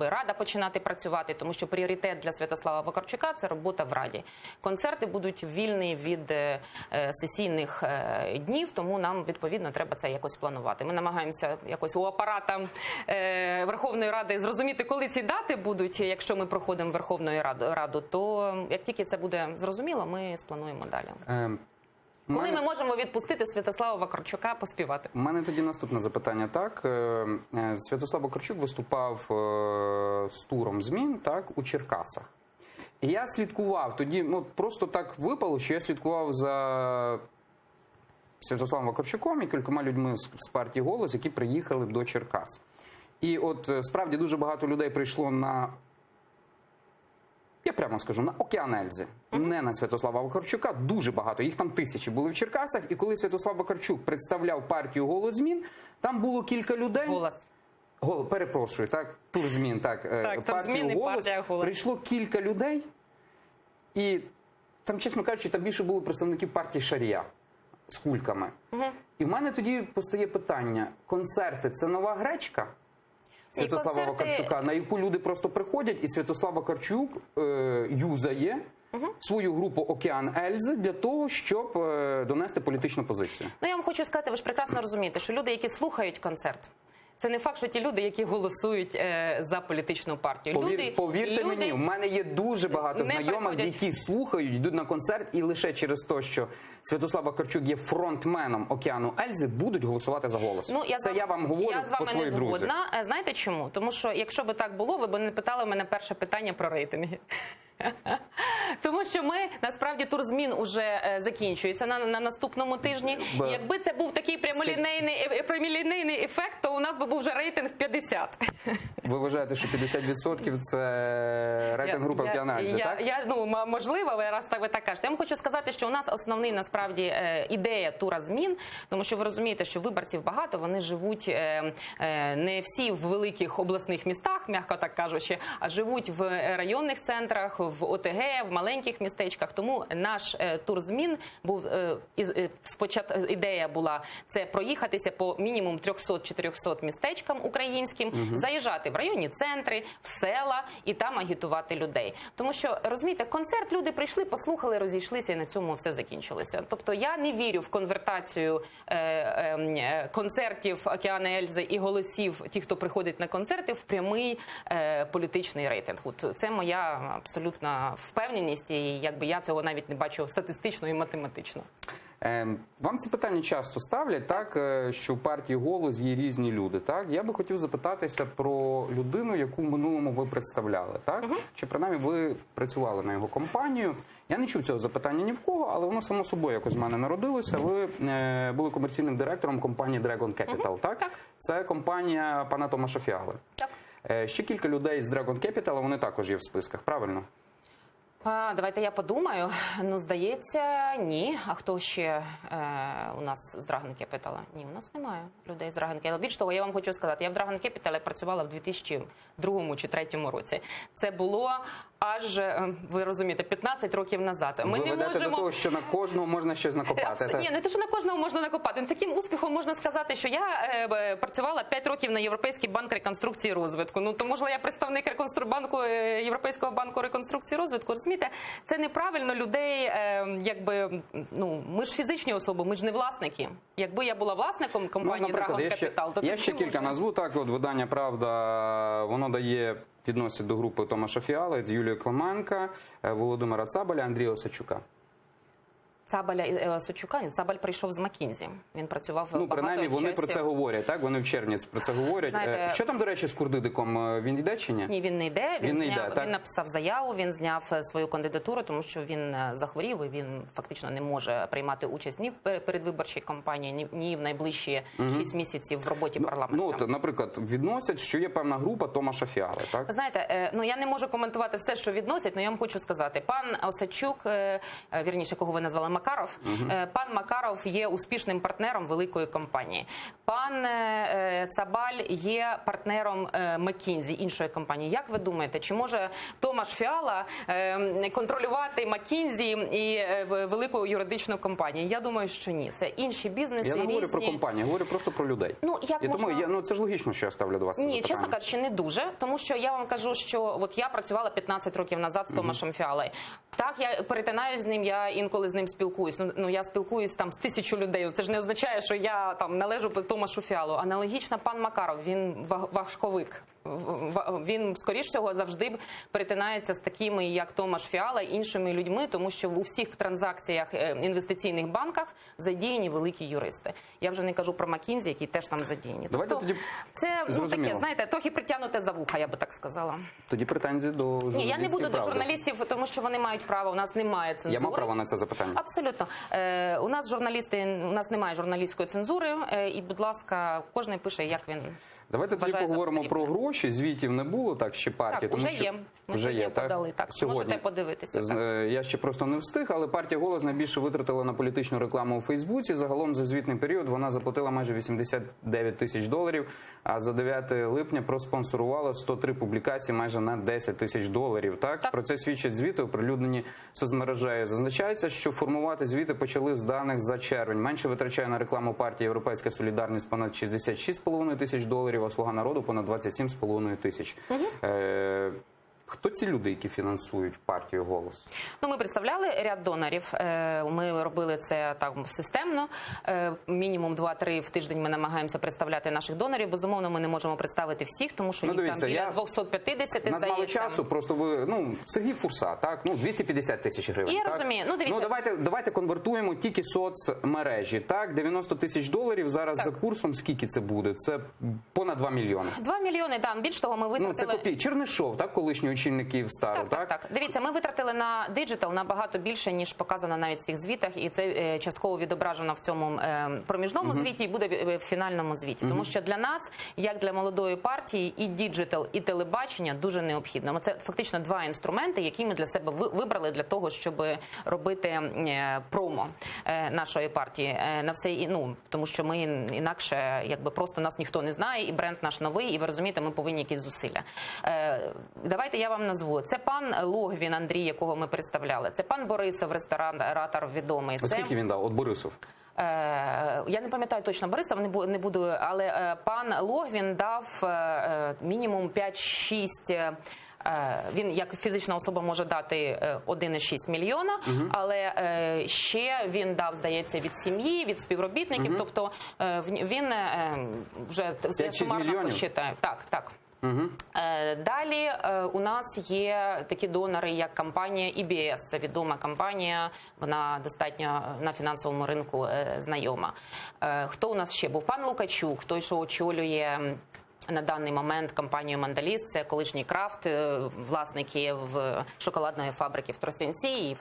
Рада починати працювати, тому що пріоритет для Святослава Вакарчука – це робота в Раді. Концерти будуть вільні від сесійних днів, тому нам, відповідно, треба це якось планувати. Ми намагаємося якось у апарата Верховної Ради зрозуміти, коли ці дати будуть, якщо ми проходимо Верховну Раду, то як тільки це буде зрозуміло, ми сплануємо далі. Коли ми можемо відпустити Святослава Вакарчука поспівати? У мене тоді наступне запитання. Так, Святослав Вакарчук виступав з туром змін, так, у Черкасах. І я слідкував тоді, просто так випало, що я слідкував за Святославом Вакарчуком і кількома людьми з партії «Голос», які приїхали до Черкас. І от справді дуже багато людей прийшло на, я прямо скажу, на Океан Ельзи, не на Святослава Вакарчука, дуже багато, їх там тисячі були в Черкасах. І коли Святослав Вакарчук представляв партію «Голос змін», там було кілька людей. Перепрошую, так, тур змін, так, партію «Голос». Прийшло кілька людей, і там, чесно кажучи, там більше було представників партії Шарія з кульками. І в мене тоді постає питання, концерти – це нова гречка Святослава Вакарчука, на яку люди просто приходять, і Святослав Вакарчук юзає свою групу «Океан Ельзи» для того, щоб донести політичну позицію. Я вам хочу сказати, ви ж прекрасно розумієте, що люди, які слухають концерт, це не факт, що ті люди, які голосують за політичну партію. Повірте мені, у мене є дуже багато знайомих, які слухають, йдуть на концерт, і лише через те, що Святослав Вакарчук є фронтменом «Океану Ельзи», будуть голосувати за «Голос». Це я вам говорю по своїх друзях. Знаєте чому? Тому що, якщо б так було, ви б не питали мене перше питання про рейтинги. Тому що насправді, тур змін уже закінчується на наступному тижні. І якби це був такий прямолінейний ефект, то у нас би був вже рейтинг 50. Ви вважаєте, що 50% це рейтинг групи «Океан Ельзи», так? Можливо, раз ви так кажете. Я вам хочу сказати, що у нас основний, насправді, ідея тура змін, тому що ви розумієте, що виборців багато, вони живуть не всі в великих обласних містах, м'яко так кажучи, а живуть в районних центрах, в ОТГ, в маленьких містечках. Тому наш тур змін був, спочатку ідея була, це проїхатися по мінімум 300-400 містечкам українським, заїжджати в районні центри, в села і там агітувати людей. Тому що, розумієте, концерт люди прийшли, послухали, розійшлися і на цьому все закінчилося. Тобто я не вірю в конвертацію концертів «Океана Ельзи» і голосів тих, хто приходить на концерти, в прямий політичний рейтинг. Це моя абсолютна впевненість, і я цього навіть не бачу статистично і математично. Вам ці питання часто ставлять, так, що в партії «Голос» є різні люди, так? Я би хотів запитатися про людину, яку в минулому ви представляли, так? Чи принаймні ви працювали на його компанію? Я не чув цього запитання ні в кого, але воно само собою якось в мене народилося. Ви були комерційним директором компанії Dragon Capital, так? Так. Це компанія пана Томаша Фіали. Так. Ще кілька людей з Dragon Capital, вони також є в списках, правильно? Давайте я подумаю. Ну, здається, ні. А хто ще у нас з Dragon Capital? Ні, у нас немає людей з Dragon Capital. Більш того, я вам хочу сказати, я в Dragon Capital працювала в 2002 чи 2003 році. Це було аж, ви розумієте, 15 років назад. Ви ведете до того, що на кожного можна щось накопати. Ні, не те, що на кожного можна накопати. Таким успіхом можна сказати, що я працювала 5 років на Європейський банк реконструкції і розвитку. Ну, то, можливо, я представник Європейського банку реконструкції і розвитку. Розумієте, це неправильно людей, якби, ну, ми ж фізичні особи, ми ж не власники. Якби я була власником компанії Dragon Capital, то я ще кілька назву. Так, от видання «Правда», воно відносить до групи Томаша Фіали, Юлію Клименко, Володимира Цабаля, Андрія Осадчука. Цабаля і Осадчука? Цабаль прийшов з Маккінзі. Він працював Ну, принаймні, вони про це говорять, так? Вони в червні про це говорять. Знаєте, що там, до речі, з Курдидиком? Він йде чи ні? Ні, він не йде. Він йде, написав заяву, він зняв свою кандидатуру, тому що він захворів і він фактично не може приймати участь ні в передвиборчій кампанії, ні в найближчі 6 місяців в роботі парламенту. Ну, от, наприклад, відносять, що є певна група Томаша Фіали, так? Знаєте, ну я не можу коментувати все, що відносять, але я вам хочу сказати. Пан Осадчук, вірніше, кого ви назвали Макаров, пан Макаров є успішним партнером великої компанії. Пан Цабаль є партнером Маккінзі, іншої компанії. Як ви думаєте, чи може Томаш Фіала контролювати Маккінзі і велику юридичну компанію? Я думаю, що ні. Це інші бізнеси, Я не говорю різні. про компанію, я говорю просто про людей. Ну, як і можна... тому це ж логічно, що я ставлю до вас це Ні, запитання. чесно кажучи, не дуже. Тому що я вам кажу, що от я працювала 15 років назад з Томашем Фіалою. Так, я перетинаюсь з ним, я інколи з ним спілкуюсь. Ну, я спілкуюсь там з 1000 людей. Це ж не означає, що я там належу Томашу Фіалу. Аналогічно пан Макаров, він важковик. Він, скоріш всього, завжди перетинається з такими, як Томаш Фіала, іншими людьми, тому що в усіх транзакціях інвестиційних банках задіяні великі юристи. Я вже не кажу про Маккінзі, які теж там задіяні. Давайте тобто, тоді це таке, знаєте, трохи притягнуте за вуха, я би так сказала. Тоді претензії до журналістів. Ні, я не буду «Правди». до журналістів, тому що вони мають право, у нас немає цензури. Я мав право на це запитання. Абсолютно. У нас журналісти, у нас немає журналістської цензури, і, будь ласка, кожен пише, як він. Давайте тоді поговоримо про гроші. Звітів не було так ще партії. Так, вже є. Ми вже є, подали. Так, сьогодні. Можете подивитися. Так. Я ще просто не встиг, але партія «Голос» найбільше витратила на політичну рекламу у Фейсбуці. Загалом за звітний період вона заплатила майже $89 тисяч, а за 9 липня проспонсорувала 103 публікації майже на $10 тисяч. Так? Про це свідчать звіти, оприлюднені соцмережею. Зазначається, що формувати звіти почали з даних за червень. Менше витрачає на рекламу партії «Європейська солідарність» понад $66,5 тисяч, а «Слуга народу» понад $27,5 тисяч. Хто ці люди, які фінансують партію «Голос»? Ну, ми представляли ряд донорів. Ми робили це так системно. Мінімум 2-3 в тиждень ми намагаємося представляти наших донорів. Безумовно, ми не можемо представити всіх, тому що їх там біля 250, здається. У нас мало часу, просто ви, Сергій Фурса, так? 250 тисяч гривень. Я так? розумію. Ну, дивіться. Давайте конвертуємо тільки соцмережі, так? $90 тисяч, зараз за курсом скільки це буде? Це понад 2 мільйони. 2 мільйони, так. Більш того, ми витратили... Це копійки. Чернишов, так? Колишній очільник Київстару, так? Так. Дивіться, ми витратили на диджитал набагато більше, ніж показано навіть в цих звітах, і це частково відображено в цьому проміжному звіті і буде в фінальному звіті. Тому що для нас, як для молодої партії, і диджитал, і телебачення дуже необхідно. Це фактично 2 інструменти, які ми для себе вибрали для того, щоб робити промо нашої партії на все, тому що ми інакше, просто нас ніхто не знає, і бренд наш новий, і ви розумієте, ми повинні якісь зусилля. Давайте я вам назву. Це пан Логвін Андрій, якого ми представляли. Це пан Борисов, ресторатор відомий. Скільки він дав? От Борисов? Я не пам'ятаю точно Борисов, не буду, але пан Логвін дав мінімум 5-6. Він як фізична особа може дати 1,6 мільйона, але ще він дав, здається, від сім'ї, від співробітників, тобто він вже сумарно посчитає. Так. Далі у нас є такі донори, як компанія EBS. Це відома компанія, вона достатньо на фінансовому ринку знайома. Хто у нас ще був? Пан Лукачук, той, що очолює на даний момент компанію «Мандаліст». Це колишній Крафт, власники в шоколадної фабрики в Тростянці і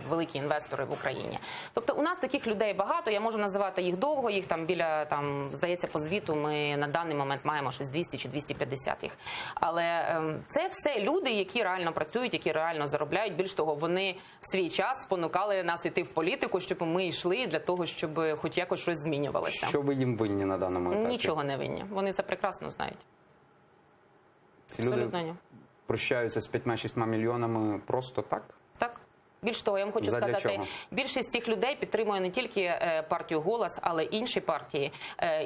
великі інвестори в Україні. Тобто у нас таких людей багато, я можу називати їх довго, їх там біля, здається, по звіту ми на даний момент маємо щось 200 чи 250 їх. Але це все люди, які реально працюють, які реально заробляють. Більш того, вони в свій час спонукали нас йти в політику, щоб ми йшли для того, щоб хоч якось щось змінювалося. Що ви їм винні на даному етапі? Нічого не винні. Вони це прекрасно знають. Ці люди Абсолютно ні. прощаються з 5-6 мільйонами просто так? Так. Більш того, я вам хочу Задля сказати, чого? більшість цих людей підтримує не тільки партію «Голос», але й інші партії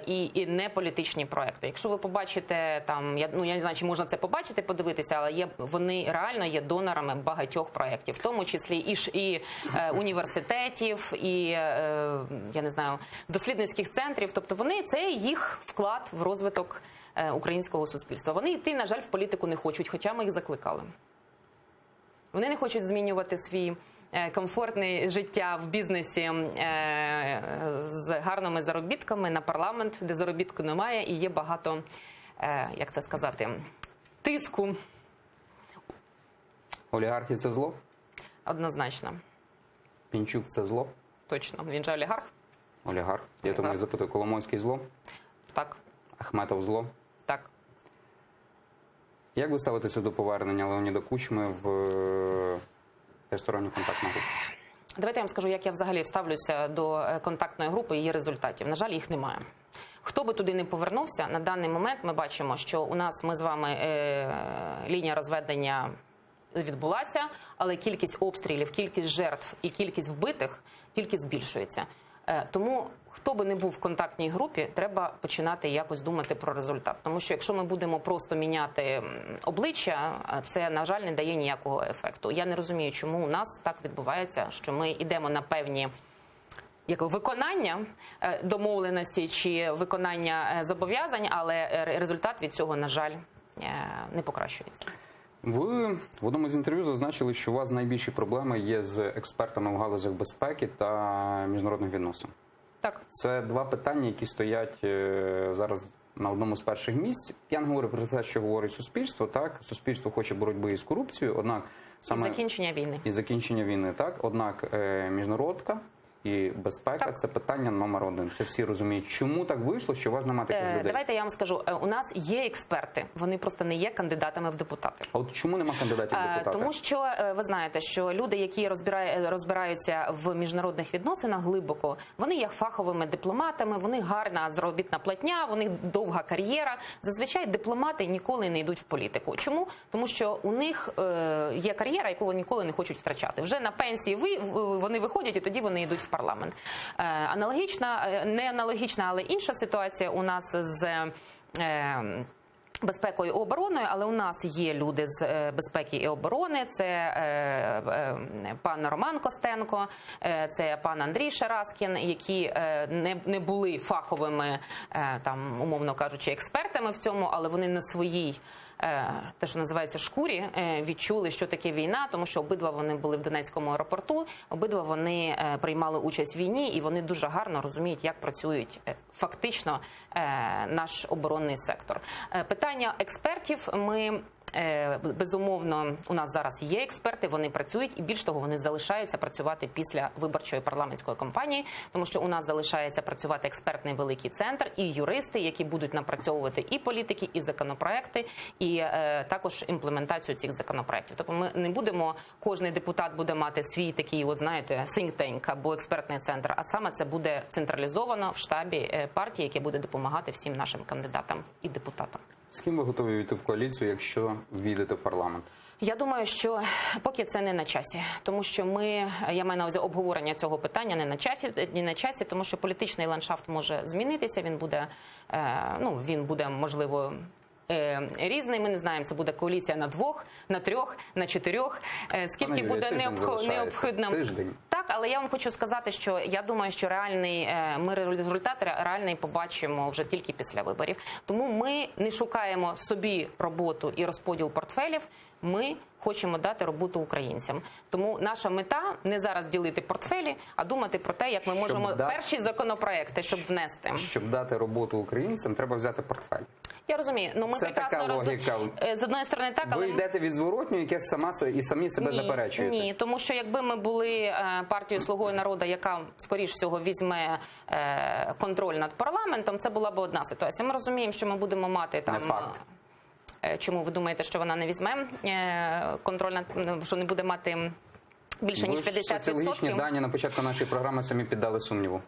і не політичні проекти. Якщо ви побачите, я не знаю, чи можна це побачити, подивитися, але вони реально є донорами багатьох проєктів, в тому числі і університетів, і, я не знаю, дослідницьких центрів. Тобто це їх вклад в розвиток українського суспільства. Вони йти, на жаль, в політику не хочуть, хоча ми їх закликали. Вони не хочуть змінювати свій комфортне життя в бізнесі з гарними заробітками на парламент, де заробітку немає і є багато, як це сказати, тиску. Олігархи – це зло? Однозначно. Пінчук – це зло? Точно. Він же олігарх? Олігарх. Я тому і запитую, Коломойський – зло? Так. Ахметов – зло? Так. Як ви ставитеся до повернення Леоніда Кучми в тристоронню контактну групу? Давайте я вам скажу, як я взагалі ставлюся до контактної групи і її результатів. На жаль, їх немає. Хто би туди не повернувся, на даний момент ми бачимо, що у нас, ми з вами, лінія розведення відбулася, але кількість обстрілів, кількість жертв і кількість вбитих тільки збільшується. Тому, хто би не був в контактній групі, треба починати якось думати про результат. Тому що якщо ми будемо просто міняти обличчя, це, на жаль, не дає ніякого ефекту. Я не розумію, чому у нас так відбувається, що ми йдемо на певні виконання домовленості чи виконання зобов'язань, але результат від цього, на жаль, не покращується. Ви в одному з інтерв'ю зазначили, що у вас найбільші проблеми є з експертами в галузях безпеки та міжнародних відносин. Так. Це два питання, які стоять зараз на одному з перших місць. Я не говорю про те, що говорить суспільство. Так, суспільство хоче боротьби із корупцією, однак саме І закінчення війни. І закінчення війни, так. Однак міжнародка і безпека – це питання номер один. Це всі розуміють. Чому так вийшло, що у вас немає таких людей? Давайте я вам скажу. У нас є експерти, вони просто не є кандидатами в депутати. А от чому немає кандидатів в депутати? Тому що ви знаєте, що люди, які розбираються в міжнародних відносинах глибоко, вони є фаховими дипломатами, вони гарна заробітна платня, у них довга кар'єра. Зазвичай дипломати ніколи не йдуть в політику. Чому? Тому що у них є кар'єра, яку вони ніколи не хочуть втрачати. Вже на пенсії вони виходять і тоді вони йдуть в парламент. Аналогічна, не аналогічна, але інша ситуація у нас з безпекою і обороною, але у нас є люди з безпеки і оборони, це пан Роман Костенко, це пан Андрій Шараскін, які не були фаховими, умовно кажучи, експертами в цьому, але вони на своїй, те, що називається, шкурі, відчули, що таке війна, тому що обидва вони були в Донецькому аеропорту, обидва вони приймали участь в війні, і вони дуже гарно розуміють, як працюють фактично наш оборонний сектор. Питання експертів ми... Безумовно, у нас зараз є експерти, вони працюють, і більш того, вони залишаються працювати після виборчої парламентської кампанії, тому що у нас залишається працювати експертний великий центр і юристи, які будуть напрацьовувати і політики, і законопроекти, і також імплементацію цих законопроектів. Тобто ми не будемо, кожний депутат буде мати свій такий, знаєте, think tank або експертний центр, а саме це буде централізовано в штабі партії, яке буде допомагати всім нашим кандидатам і депутатам. З ким ви готові війти в коаліцію, якщо війдете в парламент? Я думаю, що поки це не на часі, тому що я маю на увазі обговорення цього питання не на часі, тому що політичний ландшафт може змінитися, він буде, можливо, різний. Ми не знаємо, це буде коаліція на 2, на 3, на 4, скільки буде необхідно. Тиждень. Так, але я вам хочу сказати, що я думаю, що ми результат реальний побачимо вже тільки після виборів. Тому ми не шукаємо собі роботу і розподіл портфелів, Ми хочемо дати роботу українцям. Тому наша мета не зараз ділити портфелі, а думати про те, як ми можемо перші законопроекти, щоб внести. Щоб дати роботу українцям, треба взяти портфель. Я розумію, ну ми Це прекрасно така логіка. з одної сторони так, але Ви йдете від зворотнього, яке самі себе заперечуєте. Ні, тому що якби ми були партією «Слугою народу», яка, скоріш всього, візьме контроль над парламентом, це була б одна ситуація. Ми розуміємо, що ми будемо мати там... Не факт. Чому ви думаєте, що вона не візьме контроль над, що не буде мати більше ніж 50%? Соціологічні дані на початку нашої програми самі піддали сумніву.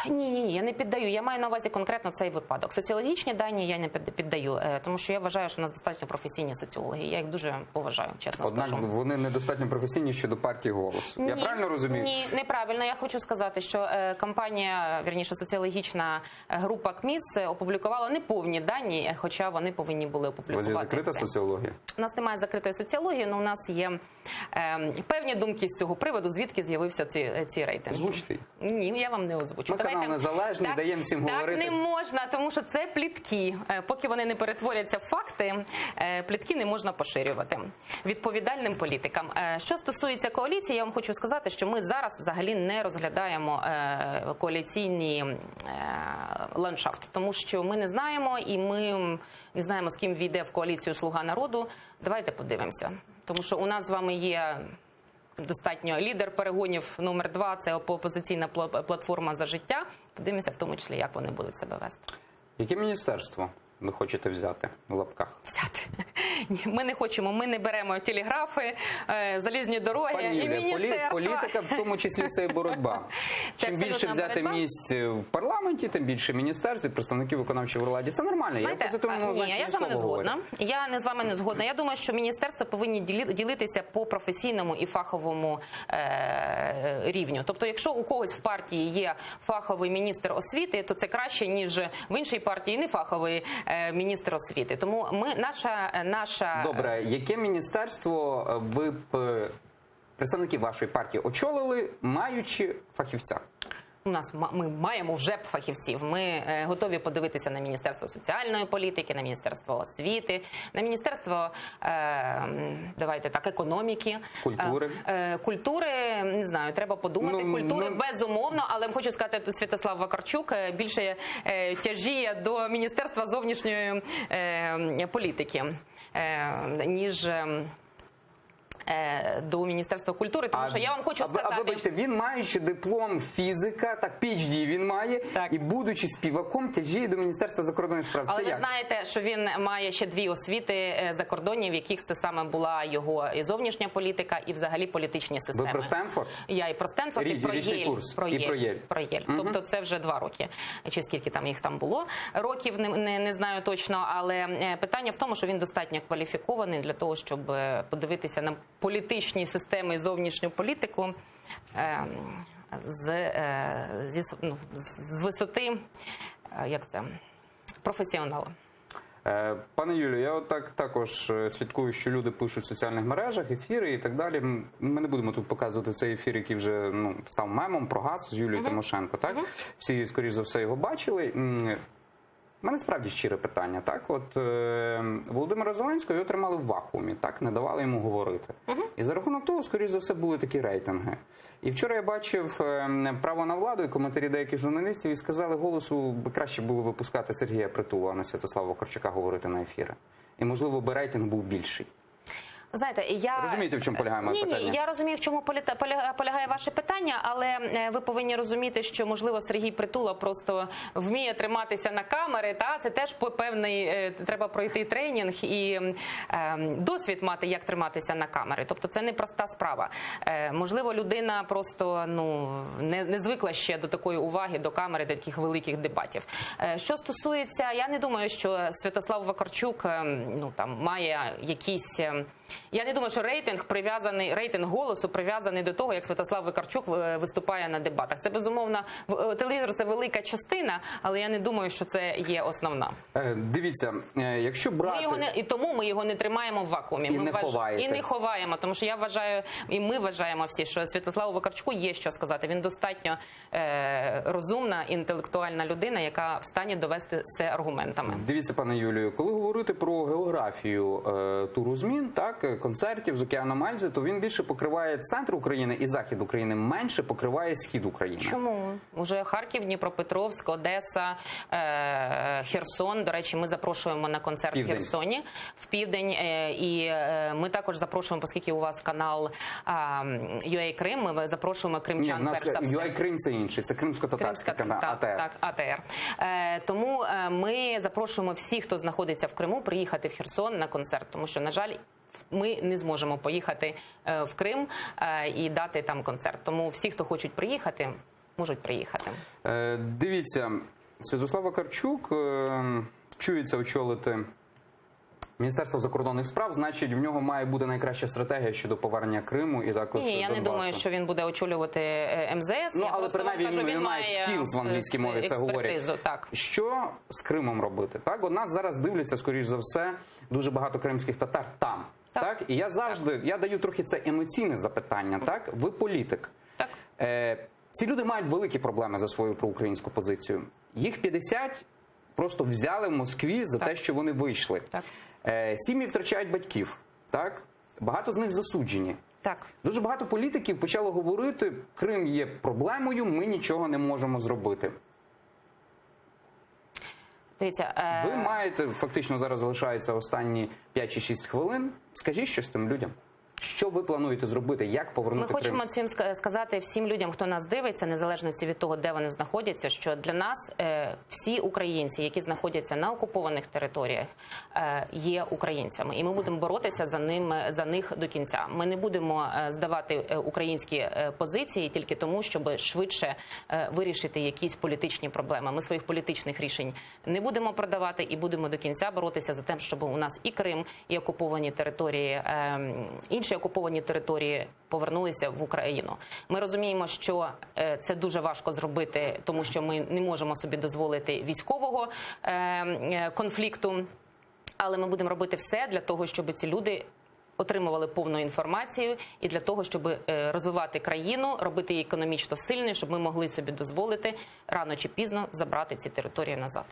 Ні, я не піддаю. Я маю на увазі конкретно цей випадок. Соціологічні дані я не піддаю, тому що я вважаю, що у нас достатньо професійні соціологи. Я їх дуже поважаю, чесно Однак скажу. вони недостатньо професійні щодо партії «Голос». Я правильно розумію? Ні, неправильно. Я хочу сказати, що компанія, вірніше, соціологічна група КМІС опублікувала неповні дані, хоча вони повинні були У вас опублікувати. є закрита соціологія? У нас немає закритої соціології, але у нас є певні думки з цього приводу, звідки з'явився ці рейтинги. Озвучте їх. Ні, я вам не озвучу. Ми канал незалежний, даємо всім говорити. Так не можна, тому що це плітки. Поки вони не перетворяться в факти, плітки не можна поширювати відповідальним політикам. Що стосується коаліції, я вам хочу сказати, що ми зараз взагалі не розглядаємо коаліційний ландшафт, тому що ми не знаємо, і ми не знаємо, з ким війде в коаліцію «Слуга народу». Давайте подивимося, тому що у нас з вами є достатньо лідер перегонів номер 2, це опозиційна платформа «За життя». Подивимося в тому числі, як вони будуть себе вести. Яке міністерство ви хочете взяти в лапках? Взяти. Ні, ми не хочемо, ми не беремо телеграфи, залізні дороги Пані і Юлія, міністерства. політика, в тому числі, це і боротьба. Чим більше абсолютна взяти боротьба. місць в парламенті, тим більше міністерств і представників виконавчої влади. Це нормально. Я позитивно Ні, я з вами не згодна. Я з вами не згодна. Я думаю, що міністерства повинні ділитися по професійному і фаховому рівню. Тобто, якщо у когось в партії є фаховий міністр освіти, то це краще, ніж в іншій партії не фаховий міністр освіти. Тому наша... Добре, яке міністерство ви б представників вашої партії очолили, маючи фахівця? Ми маємо вже фахівців. Ми готові подивитися на Міністерство соціальної політики, на Міністерство освіти, на Міністерство економіки, Культури. Культури, не знаю, треба подумати. Культури безумовно, але хочу сказати, тут Святослав Вакарчук більше тяжіє до Міністерства зовнішньої політики, ніж до Міністерства культури, тому що я вам хочу сказати... А вибачте, він маючи диплом фізика, так, PhD він має, так, і будучи співаком, тяжіє до Міністерства закордонних справ. Але це ви як? знаєте, що він має ще 2 освіти закордонні, в яких це саме була його і зовнішня політика, і взагалі політичні системи. Ви про Стенфорд? Я і про Стенфорд, і про Річний Єль. курс. Про І Єль. про Єль. Тобто це вже 2 роки. Чи скільки там їх там було років, не знаю точно, але питання в тому, що він достатньо кваліфікований для того, щоб подивитися на політичні системи і зовнішню політику з висоти, як це, професіонала. Пане Юлію, я отак також слідкую, що люди пишуть в соціальних мережах, ефіри і так далі. Ми не будемо тут показувати цей ефір, який вже став мемом про газ з Юлією Тимошенко. Так? Всі, скоріш за все, його бачили. У мене справді щире питання. Так, от Володимира Зеленського його тримали в вакуумі, так, не давали йому говорити. І за рахунок того, скоріш за все, були такі рейтинги. І вчора я бачив «Право на владу» і коментарі деяких журналістів, і сказали, «Голосу» би краще було випускати Сергія Притула, а не Святослава Вакарчука говорити на ефіри. І, можливо, би рейтинг був більший. Знаєте, Розумієте, в чому полягає моє питання? Ні, я розумію, в чому полягає ваше питання, але ви повинні розуміти, що, можливо, Сергій Притула просто вміє триматися на камери, та це теж певний, треба пройти тренінг і досвід мати, як триматися на камери. Тобто це не проста справа. Можливо, людина просто не звикла ще до такої уваги, до камери, до таких великих дебатів. Що стосується, я не думаю, що Святослав Вакарчук має якісь... Я не думаю, що рейтинг «Голосу» прив'язаний до того, як Святослав Вакарчук виступає на дебатах. Це, безумовно, телевізор – це велика частина, але я не думаю, що це є основна. Дивіться, якщо брати... І тому ми його не тримаємо в вакуумі. І не ховаєте. І не ховаємо, тому що я вважаю, і ми вважаємо всі, що Святославу Вакарчуку є що сказати. Він достатньо розумна, інтелектуальна людина, яка в стані довести це аргументами. Дивіться, пане Юлію, коли говорити про географію туру змін, так, концертів з океаном Ельзи, то він більше покриває центр України і захід України, менше покриває схід України. Чому? Уже Харків, Дніпропетровськ, Одеса, Херсон. До речі, ми запрошуємо на концерт в Херсоні в південь. І ми також запрошуємо, оскільки у вас канал UA Крим, ми запрошуємо кримчан. Ні, у нас UA Крим це інший, це кримсько-татарський канал, АТР. Так, АТР. Тому ми запрошуємо всіх, хто знаходиться в Криму, приїхати в Херсон на концерт, тому що, на жаль, ми не зможемо поїхати в Крим і дати там концерт. Тому всі, хто хочуть приїхати, можуть приїхати. Дивіться, Святослав Вакарчук чується очолити Міністерство закордонних справ, значить, в нього має бути найкраща стратегія щодо повернення Криму і також Ні, я Донбасу. не думаю, що він буде очолювати МЗС. Ну, але принаймні він має скілз в англійській мові, це говорять. Так. Що з Кримом робити? Так, от нас зараз дивляться, скоріш за все, дуже багато кримських татар там. Так? І я завжди, я даю трохи це емоційне запитання, так? Ви політик. Так. Ці люди мають великі проблеми за свою проукраїнську позицію. Їх 50 просто взяли в Москві за те, що вони вийшли. Так. Сім'ї втрачають батьків, так? Багато з них засуджені. Так. Дуже багато політиків почало говорити, Крим є проблемою, ми нічого не можемо зробити. Дивіться, Ви маєте, фактично зараз залишається останні 5 чи 6 хвилин. Скажіть щось тим людям. Що ви плануєте зробити? Як повернути Ми Крим? хочемо цим сказати всім людям, хто нас дивиться, незалежно від того, де вони знаходяться, що для нас всі українці, які знаходяться на окупованих територіях, є українцями. І ми будемо боротися за них до кінця. Ми не будемо здавати українські позиції тільки тому, щоб швидше вирішити якісь політичні проблеми. Ми своїх політичних рішень не будемо продавати і будемо до кінця боротися за те, щоб у нас і Крим, і окуповані території, інші окуповані території повернулися в Україну. Ми розуміємо, що це дуже важко зробити, тому що ми не можемо собі дозволити військового конфлікту, але ми будемо робити все для того, щоб ці люди отримували повну інформацію і для того, щоб розвивати країну, робити її економічно сильною, щоб ми могли собі дозволити рано чи пізно забрати ці території назад.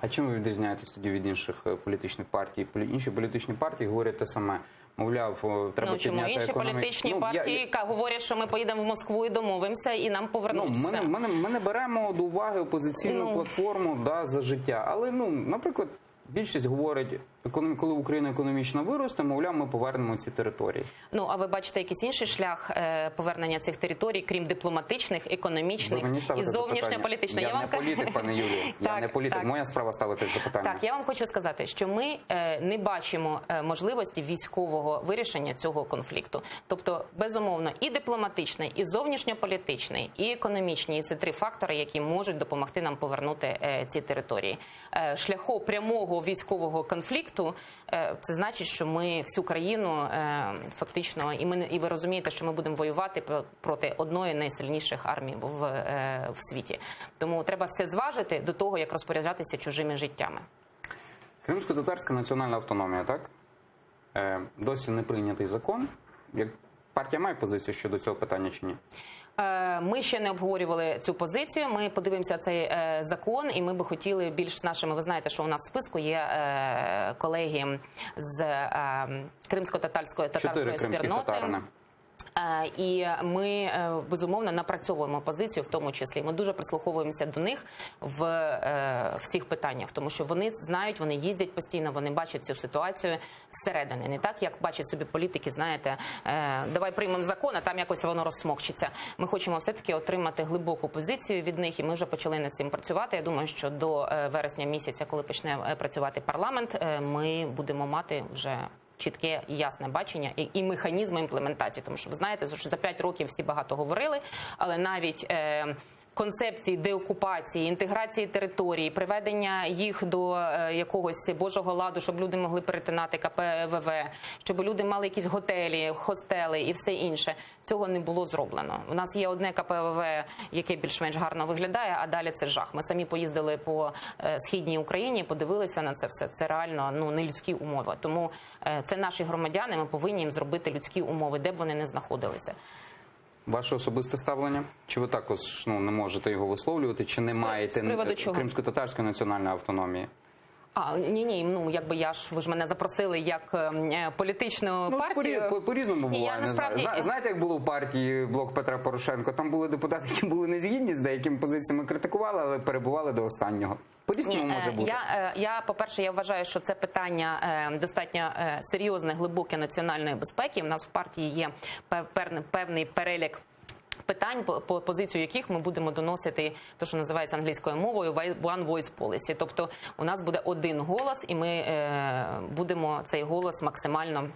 А чим ви відрізняєтесь тоді від інших політичних партій? Інші політичні партії говорять те саме. Мовляв, треба підняти інші політичні партії говорять, що ми поїдемо в Москву і домовимося, і нам повернуться. Ми не беремо до уваги опозиційну платформу за життя. Але, наприклад, більшість говорить, коли Україна економічно виросте, мовляв, ми повернемо ці території. А ви бачите якийсь інший шлях повернення цих територій, крім дипломатичних, економічних і зовнішньополітичних? Я не політик, пане Юлію. Я не політик. Моя справа ставити запитання. Так, я вам хочу сказати, що ми не бачимо можливості військового вирішення цього конфлікту. Тобто, безумовно, і дипломатичний, і зовнішньополітичний, і економічний – і це три фактори, які можуть допомогти нам повернути ці території. Шляхом прямого військового конфлікту це значить, що ми всю країну фактично, і ви розумієте, що ми будемо воювати проти одної з найсильніших армій в світі. Тому треба все зважити до того, як розпоряджатися чужими життями. Кримсько-татарська національна автономія, так? Досі не прийнятий закон. Партія має позицію щодо цього питання чи ні? Ми ще не обговорювали цю позицію. Ми подивимося цей закон, і ми би хотіли більш з нашими. Ви знаєте, що у нас в списку є колеги з кримсько-татарської спільноти. І ми, безумовно, напрацьовуємо позицію в тому числі. Ми дуже прислуховуємося до них в всіх питаннях, тому що вони знають, вони їздять постійно, вони бачать цю ситуацію зсередини. Не так, як бачать собі політики, знаєте, давай приймемо закон, а там якось воно розсмокчиться. Ми хочемо все-таки отримати глибоку позицію від них, і ми вже почали над цим працювати. Я думаю, що до вересня місяця, коли почне працювати парламент, ми будемо мати вже чітке і ясне бачення і механізми імплементації. Тому що ви знаєте, що за 5 років всі багато говорили, але навіть концепції деокупації, інтеграції територій, приведення їх до якогось Божого ладу, щоб люди могли перетинати КПВВ, щоб люди мали якісь готелі, хостели і все інше. Цього не було зроблено. У нас є одне КПВВ, яке більш-менш гарно виглядає, а далі це жах. Ми самі поїздили по східній Україні, подивилися на це все. Це реально не людські умови. Тому це наші громадяни, ми повинні їм зробити людські умови, де б вони не знаходилися. Ваше особисте ставлення? Чи ви також не можете його висловлювати, чи не маєте кримсько-татарської національної автономії? Ні, ну якби ви ж мене запросили як політичну партію. По-різному Ні, я буває. Не знаю. насправді- Знаєте, як було в партії Блок Петра Порошенко? Там були депутати, які були не згідні з деякими позиціями, критикували, але перебували до останнього. По-різному може бути. По-перше, я вважаю, що це питання достатньо серйозне, глибоке національної безпеки. У нас в партії є певний перелік питань, по позицію яких ми будемо доносити те, що називається англійською мовою one voice policy. Тобто у нас буде один голос, і ми будемо цей голос максимально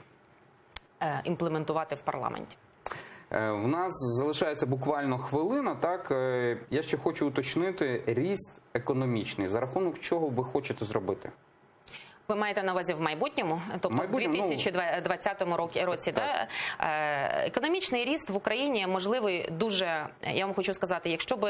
імплементувати в парламенті. В нас залишається буквально хвилина. Так, я ще хочу уточнити ріст економічний. За рахунок чого ви хочете зробити? Ви маєте на увазі в майбутньому, тобто в 2020 році, да? Економічний ріст в Україні можливий дуже, я вам хочу сказати, якщо б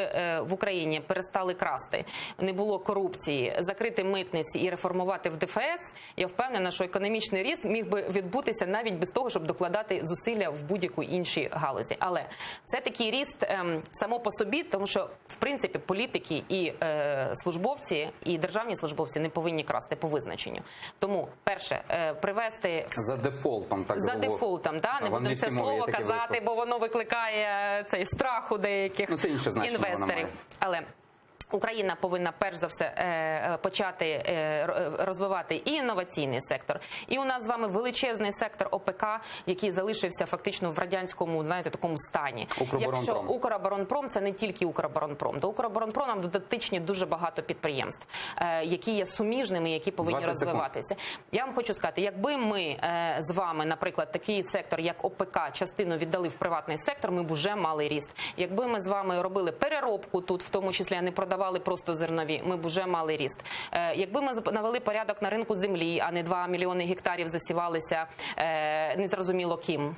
в Україні перестали красти, не було корупції, закрити митниці і реформувати в ДФС, я впевнена, що економічний ріст міг би відбутися навіть без того, щоб докладати зусилля в будь-яку іншій галузі. Але це такий ріст само по собі, тому що, в принципі, політики і службовці, і державні службовці не повинні красти по визначенню. Тому, перше, привести... За дефолтом, так За дефолтом, да? Не будемо це слово казати, бо воно викликає цей страх у деяких інвесторів. Але Україна повинна перш за все почати розвивати і інноваційний сектор. І у нас з вами величезний сектор ОПК, який залишився фактично в радянському, знаєте, такому стані. Якщо Укроборонпром, це не тільки Укроборонпром. До Укроборонпрому дотичні дуже багато підприємств, які є суміжними, які повинні розвиватися. Я вам хочу сказати, якби ми з вами, наприклад, такий сектор, як ОПК, частину віддали в приватний сектор, ми б вже мали ріст. Якби ми з вами робили переробку тут, в тому числі, а не продавали просто зернові, ми б вже мали ріст. Якби ми навели порядок на ринку землі, а не 2 мільйони гектарів засівалися незрозуміло ким,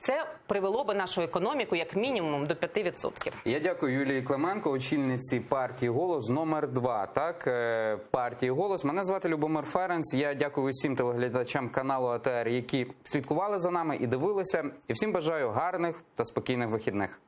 це привело би нашу економіку як мінімум до 5%. Я дякую Юлії Клименко, очільниці партії «Голос» номер 2. Так, партії «Голос». Мене звати Любомир Ференц. Я дякую усім телеглядачам каналу АТР, які слідкували за нами і дивилися. І всім бажаю гарних та спокійних вихідних.